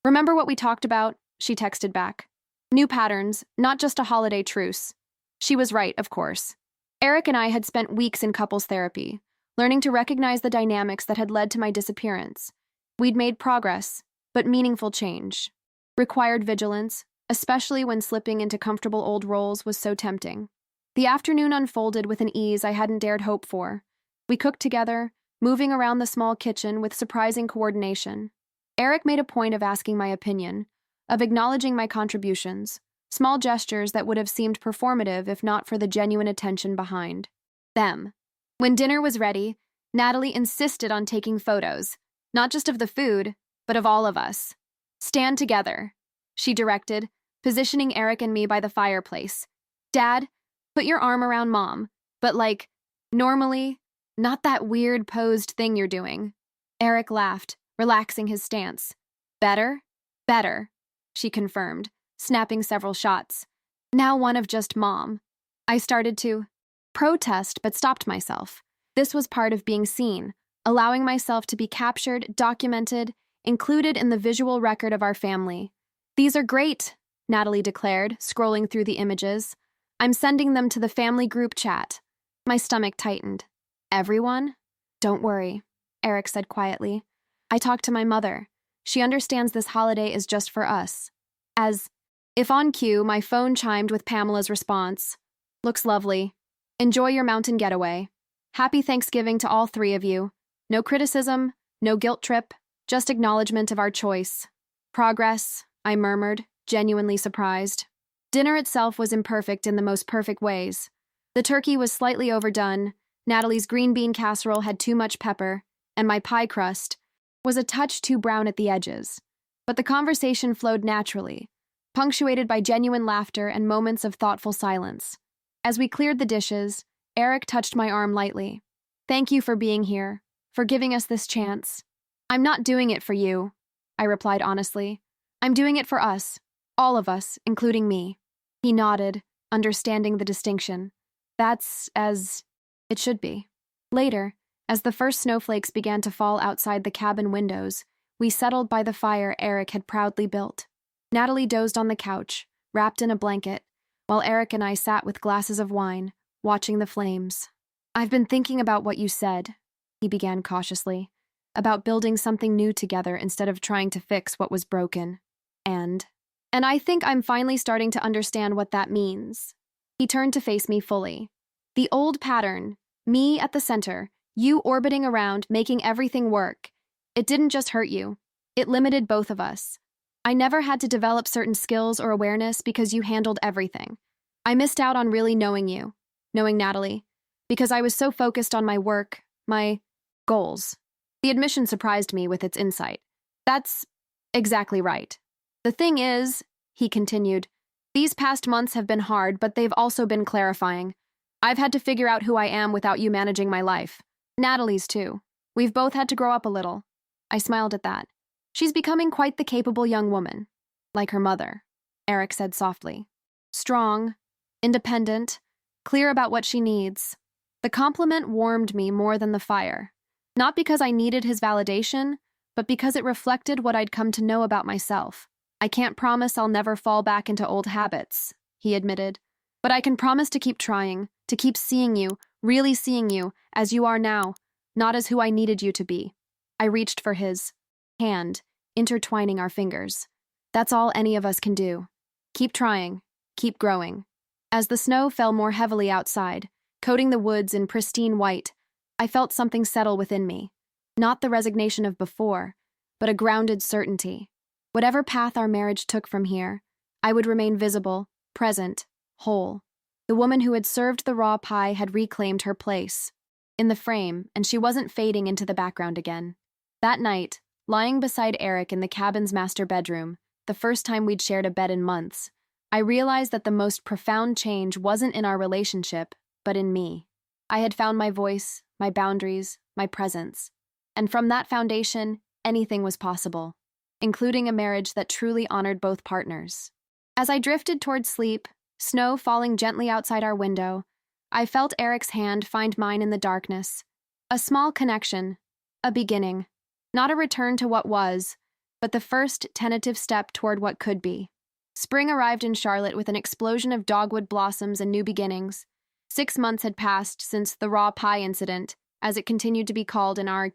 Remember what we talked about? She texted back. New patterns, not just a holiday truce. She was right, of course. Eric and I had spent weeks in couples therapy, learning to recognize the dynamics that had led to my disappearance. We'd made progress, but meaningful change. Required vigilance, especially when slipping into comfortable old roles was so tempting. The afternoon unfolded with an ease I hadn't dared hope for. We cooked together, moving around the small kitchen with surprising coordination. Eric made a point of asking my opinion, of acknowledging my contributions, small gestures that would have seemed performative if not for the genuine attention behind them. When dinner was ready, Natalie insisted on taking photos, not just of the food, but of all of us. Stand together, she directed, positioning Eric and me by the fireplace. Dad, put your arm around Mom, but like, normally, not that weird posed thing you're doing. Eric laughed, relaxing his stance. Better? Better, she confirmed, snapping several shots. Now one of just Mom. I started to protest, but stopped myself. This was part of being seen, allowing myself to be captured, documented, included in the visual record of our family. These are great, Natalie declared, scrolling through the images. I'm sending them to the family group chat. My stomach tightened. Everyone? Don't worry, Eric said quietly. I talked to my mother. She understands this holiday is just for us. As if on cue, my phone chimed with Pamela's response. Looks lovely. Enjoy your mountain getaway. Happy Thanksgiving to all three of you. No criticism, no guilt trip, just acknowledgement of our choice. Progress, I murmured, genuinely surprised. Dinner itself was imperfect in the most perfect ways. The turkey was slightly overdone, Natalie's green bean casserole had too much pepper, and my pie crust was a touch too brown at the edges. But the conversation flowed naturally, punctuated by genuine laughter and moments of thoughtful silence. As we cleared the dishes, Eric touched my arm lightly. Thank you for being here, for giving us this chance. I'm not doing it for you, I replied honestly. I'm doing it for us, all of us, including me. He nodded, understanding the distinction. That's as it should be. Later, as the first snowflakes began to fall outside the cabin windows, we settled by the fire Eric had proudly built. Natalie dozed on the couch, wrapped in a blanket, while Eric and I sat with glasses of wine, watching the flames. I've been thinking about what you said, he began cautiously, about building something new together instead of trying to fix what was broken. And I think I'm finally starting to understand what that means. He turned to face me fully. The old pattern, me at the center, you orbiting around, making everything work. It didn't just hurt you. It limited both of us. I never had to develop certain skills or awareness because you handled everything. I missed out on really knowing you, knowing Natalie, because I was so focused on my work, my goals. The admission surprised me with its insight. That's exactly right. The thing is, he continued, these past months have been hard, but they've also been clarifying. I've had to figure out who I am without you managing my life. Natalie's too. We've both had to grow up a little. I smiled at that. She's becoming quite the capable young woman. Like her mother, Eric said softly. Strong, independent, clear about what she needs. The compliment warmed me more than the fire. Not because I needed his validation, but because it reflected what I'd come to know about myself. I can't promise I'll never fall back into old habits, he admitted. But I can promise to keep trying, to keep seeing you, really seeing you, as you are now, not as who I needed you to be. I reached for his hand, intertwining our fingers. That's all any of us can do. Keep trying, keep growing. As the snow fell more heavily outside, coating the woods in pristine white, I felt something settle within me. Not the resignation of before, but a grounded certainty. Whatever path our marriage took from here, I would remain visible, present, whole. The woman who had served the raw pie had reclaimed her place in the frame, and she wasn't fading into the background again. That night, lying beside Eric in the cabin's master bedroom, the first time we'd shared a bed in months, I realized that the most profound change wasn't in our relationship, but in me. I had found my voice, my boundaries, my presence. And from that foundation, anything was possible, including a marriage that truly honored both partners. As I drifted toward sleep, snow falling gently outside our window, I felt Eric's hand find mine in the darkness. A small connection, a beginning. Not a return to what was, but the first tentative step toward what could be. Spring arrived in Charlotte with an explosion of dogwood blossoms and new beginnings. 6 months had passed since the raw pie incident, as it continued to be called in our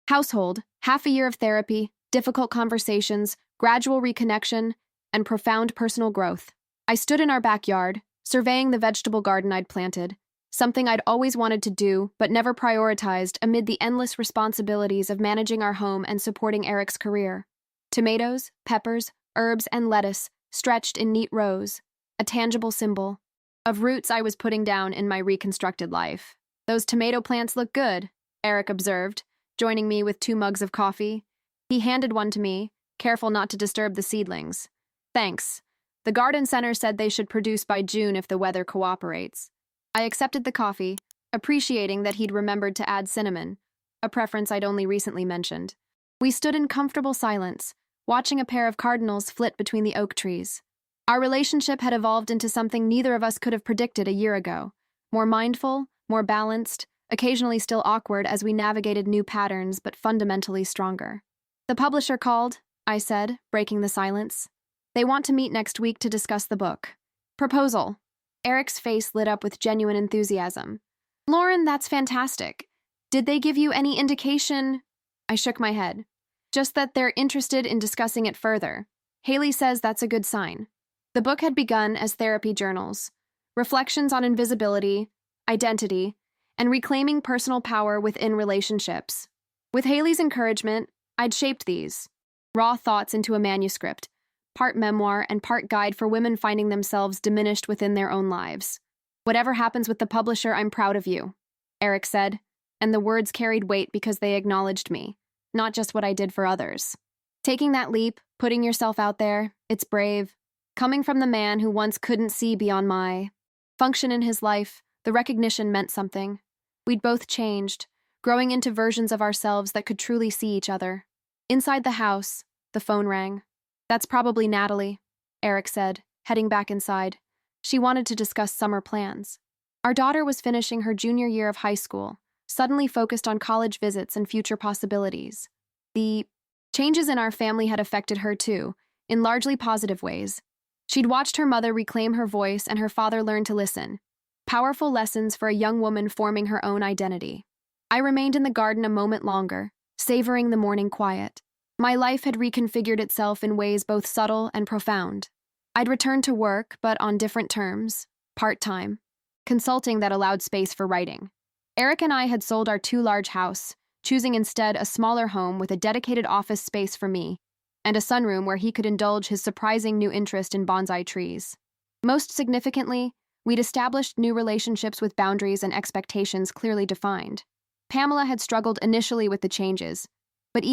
household. Half a year of therapy, difficult conversations, gradual reconnection, and profound personal growth. I stood in our backyard, surveying the vegetable garden I'd planted, something I'd always wanted to do but never prioritized amid the endless responsibilities of managing our home and supporting Eric's career. Tomatoes, peppers, herbs, and lettuce stretched in neat rows, a tangible symbol of roots I was putting down in my reconstructed life. "Those tomato plants look good," Eric observed, joining me with 2 mugs of coffee. He handed one to me, careful not to disturb the seedlings. "Thanks. The garden center said they should produce by June if the weather cooperates." I accepted the coffee, appreciating that he'd remembered to add cinnamon, a preference I'd only recently mentioned. We stood in comfortable silence, watching a pair of cardinals flit between the oak trees. Our relationship had evolved into something neither of us could have predicted a year ago. More mindful, more balanced, occasionally still awkward as we navigated new patterns, but fundamentally stronger. "The publisher called," I said, breaking the silence. "They want to meet next week to discuss the book." "Proposal." Eric's face lit up with genuine enthusiasm. "Lauren, that's fantastic. Did they give you any indication?" I shook my head. "Just that they're interested in discussing it further. Haley says that's a good sign." The book had begun as therapy journals, reflections on invisibility, identity, and reclaiming personal power within relationships. With Haley's encouragement, I'd shaped these raw thoughts into a manuscript, part memoir and part guide for women finding themselves diminished within their own lives. "Whatever happens with the publisher, I'm proud of you," Eric said, and the words carried weight because they acknowledged me, not just what I did for others. Taking that leap, putting yourself out there, it's brave. Coming from the man who once couldn't see beyond my function in his life, the recognition meant something. We'd both changed, growing into versions of ourselves that could truly see each other. Inside the house, the phone rang. "That's probably Natalie," Eric said, heading back inside. She wanted to discuss summer plans. Our daughter was finishing her junior year of high school, suddenly focused on college visits and future possibilities. The changes in our family had affected her too, in largely positive ways. She'd watched her mother reclaim her voice and her father learn to listen. Powerful lessons for a young woman forming her own identity. I remained in the garden a moment longer, savoring the morning quiet. My life had reconfigured itself in ways both subtle and profound. I'd returned to work, but on different terms, part-time, consulting that allowed space for writing. Eric and I had sold our 2 large house, choosing instead a smaller home with a dedicated office space for me, and a sunroom where he could indulge his surprising new interest in bonsai trees. Most significantly, we'd established new relationships with boundaries and expectations clearly defined. Pamela had struggled initially with the changes, but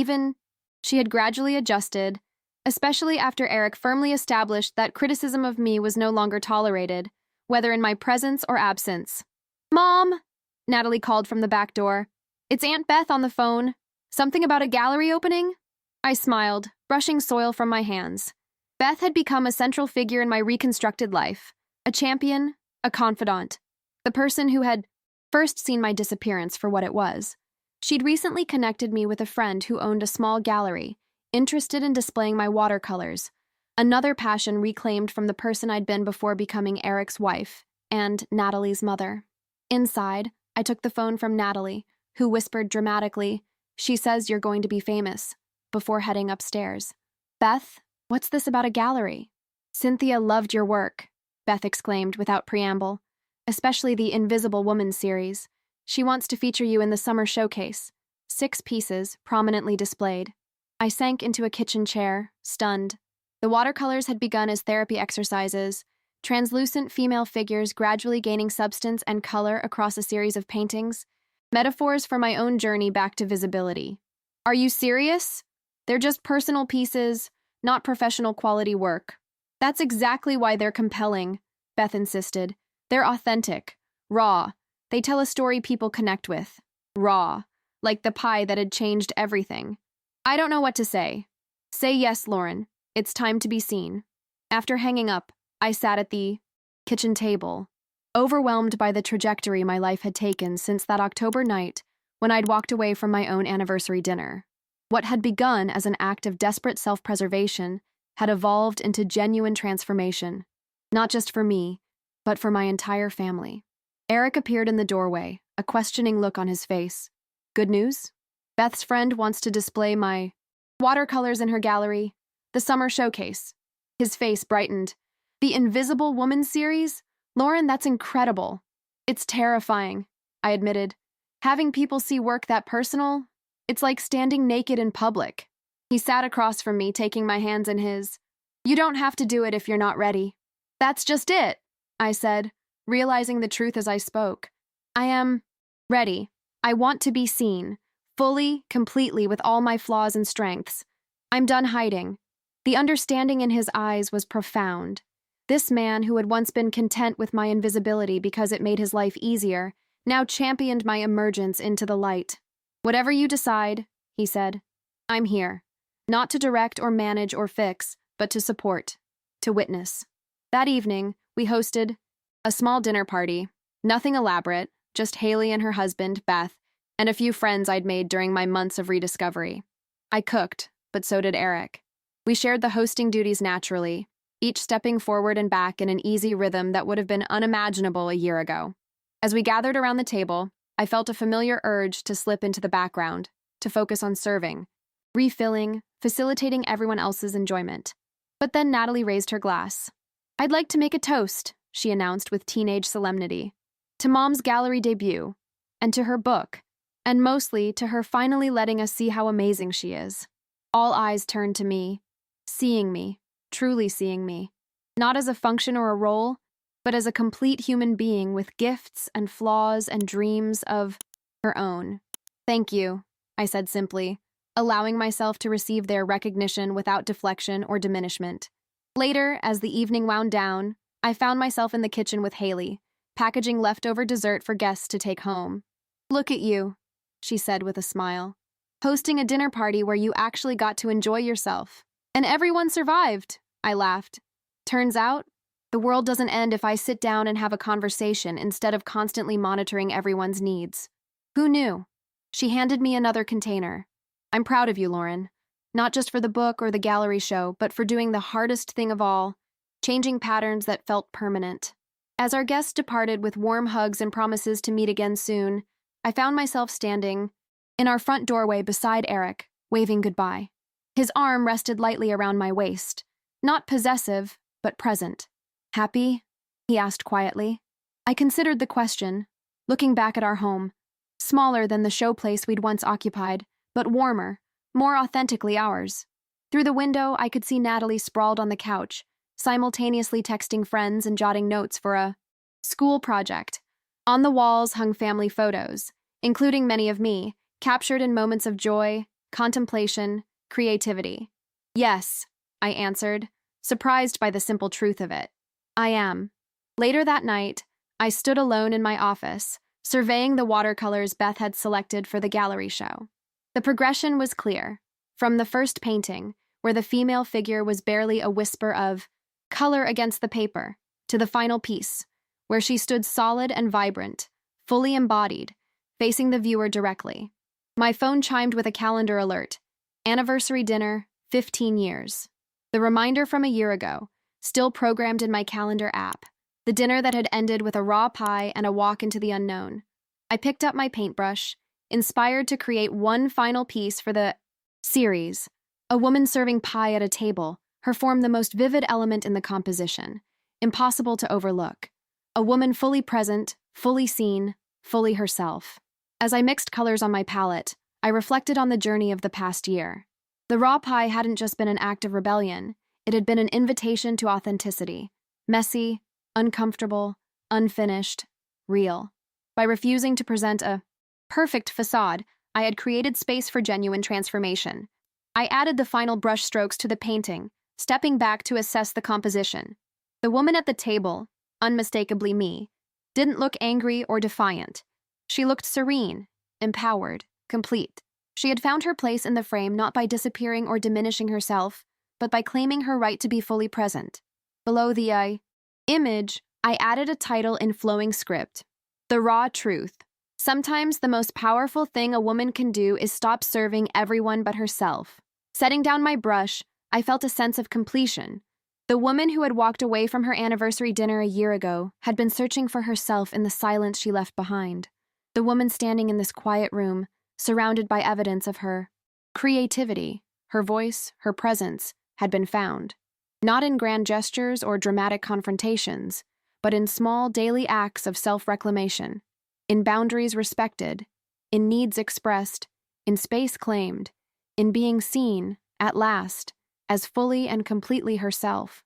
she had gradually adjusted, especially after Eric firmly established that criticism of me was no longer tolerated, whether in my presence or absence. "Mom," Natalie called from the back door. "It's Aunt Beth on the phone. Something about a gallery opening?" I smiled, brushing soil from my hands. Beth had become a central figure in my reconstructed life, a champion, a confidant, the person who had first seen my disappearance for what it was. She'd recently connected me with a friend who owned a small gallery, interested in displaying my watercolors, another passion reclaimed from the person I'd been before becoming Eric's wife and Natalie's mother. Inside, I took the phone from Natalie, who whispered dramatically, "She says you're going to be famous," before heading upstairs. "Beth, what's this about a gallery?" "Cynthia loved your work," Beth exclaimed without preamble, "especially the Invisible Woman series. She wants to feature you in the summer showcase. 6 pieces, prominently displayed." I sank into a kitchen chair, stunned. The watercolors had begun as therapy exercises, translucent female figures gradually gaining substance and color across a series of paintings, metaphors for my own journey back to visibility. Are you serious? They're just personal pieces, not professional quality work. That's exactly why they're compelling, Beth insisted. They're authentic, raw. They tell a story people connect with. Raw, like the pie that had changed everything. I don't know what to say. Say yes, Lauren. It's time to be seen. After hanging up, I sat at the kitchen table, overwhelmed by the trajectory my life had taken since that October night when I'd walked away from my own anniversary dinner. What had begun as an act of desperate self-preservation had evolved into genuine transformation, not just for me, but for my entire family. Eric appeared in the doorway, a questioning look on his face. Good news? Beth's friend wants to display my watercolors in her gallery, the summer showcase. His face brightened. The Invisible Woman series? Lauren, that's incredible. It's terrifying, I admitted. Having people see work that personal, it's like standing naked in public. He sat across from me, taking my hands in his. You don't have to do it if you're not ready. That's just it, I said, realizing the truth as I spoke. I am ready. I want to be seen, fully, completely, with all my flaws and strengths. I'm done hiding. The understanding in his eyes was profound. This man, who had once been content with my invisibility because it made his life easier, now championed my emergence into the light. Whatever you decide, he said, I'm here. Not to direct or manage or fix, but to support, to witness. That evening, we hosted a small dinner party. Nothing elaborate, just Haley and her husband, Beth, and a few friends I'd made during my months of rediscovery. I cooked, but so did Eric. We shared the hosting duties naturally, each stepping forward and back in an easy rhythm that would have been unimaginable a year ago. As we gathered around the table, I felt a familiar urge to slip into the background, to focus on serving, refilling, facilitating everyone else's enjoyment. But then Natalie raised her glass. I'd like to make a toast, she announced with teenage solemnity, to Mom's gallery debut, and to her book, and mostly to her finally letting us see how amazing she is. All eyes turned to me, seeing me, truly seeing me, not as a function or a role, but as a complete human being with gifts and flaws and dreams of her own. Thank you, I said simply, allowing myself to receive their recognition without deflection or diminishment. Later, as the evening wound down, I found myself in the kitchen with Haley, packaging leftover dessert for guests to take home. Look at you, she said with a smile, hosting a dinner party where you actually got to enjoy yourself. And everyone survived, I laughed. Turns out, the world doesn't end if I sit down and have a conversation instead of constantly monitoring everyone's needs. Who knew? She handed me another container. I'm proud of you, Lauren. Not just for the book or the gallery show, but for doing the hardest thing of all, changing patterns that felt permanent. As our guests departed with warm hugs and promises to meet again soon, I found myself standing in our front doorway beside Eric, waving goodbye. His arm rested lightly around my waist, not possessive, but present. Happy? He asked quietly. I considered the question, looking back at our home, smaller than the showplace we'd once occupied, but warmer, more authentically ours. Through the window, I could see Natalie sprawled on the couch, simultaneously texting friends and jotting notes for a school project. On the walls hung family photos, including many of me, captured in moments of joy, contemplation, creativity. Yes, I answered, surprised by the simple truth of it. I am. Later that night, I stood alone in my office, surveying the watercolors Beth had selected for the gallery show. The progression was clear. From the first painting, where the female figure was barely a whisper of color against the paper, to the final piece, where she stood solid and vibrant, fully embodied, facing the viewer directly. My phone chimed with a calendar alert. Anniversary dinner, 15 years. The reminder from a year ago, still programmed in my calendar app. The dinner that had ended with a raw pie and a walk into the unknown. I picked up my paintbrush, inspired to create one final piece for the series. A woman serving pie at a table, her form the most vivid element in the composition, impossible to overlook. A woman fully present, fully seen, fully herself. As I mixed colors on my palette, I reflected on the journey of the past year. The raw pie hadn't just been an act of rebellion, it had been an invitation to authenticity. Messy, uncomfortable, unfinished, real. By refusing to present a perfect facade, I had created space for genuine transformation. I added the final brush strokes to the painting, stepping back to assess the composition. The woman at the table, unmistakably me, didn't look angry or defiant. She looked serene, empowered, complete. She had found her place in the frame not by disappearing or diminishing herself, but by claiming her right to be fully present. Below the image, I added a title in flowing script: The Raw Truth. Sometimes the most powerful thing a woman can do is stop serving everyone but herself. Setting down my brush, I felt a sense of completion. The woman who had walked away from her anniversary dinner a year ago had been searching for herself in the silence she left behind. The woman standing in this quiet room, surrounded by evidence of her creativity, her voice, her presence, had been found. Not in grand gestures or dramatic confrontations, but in small daily acts of self-reclamation, in boundaries respected, in needs expressed, in space claimed, in being seen, at last, as fully and completely herself.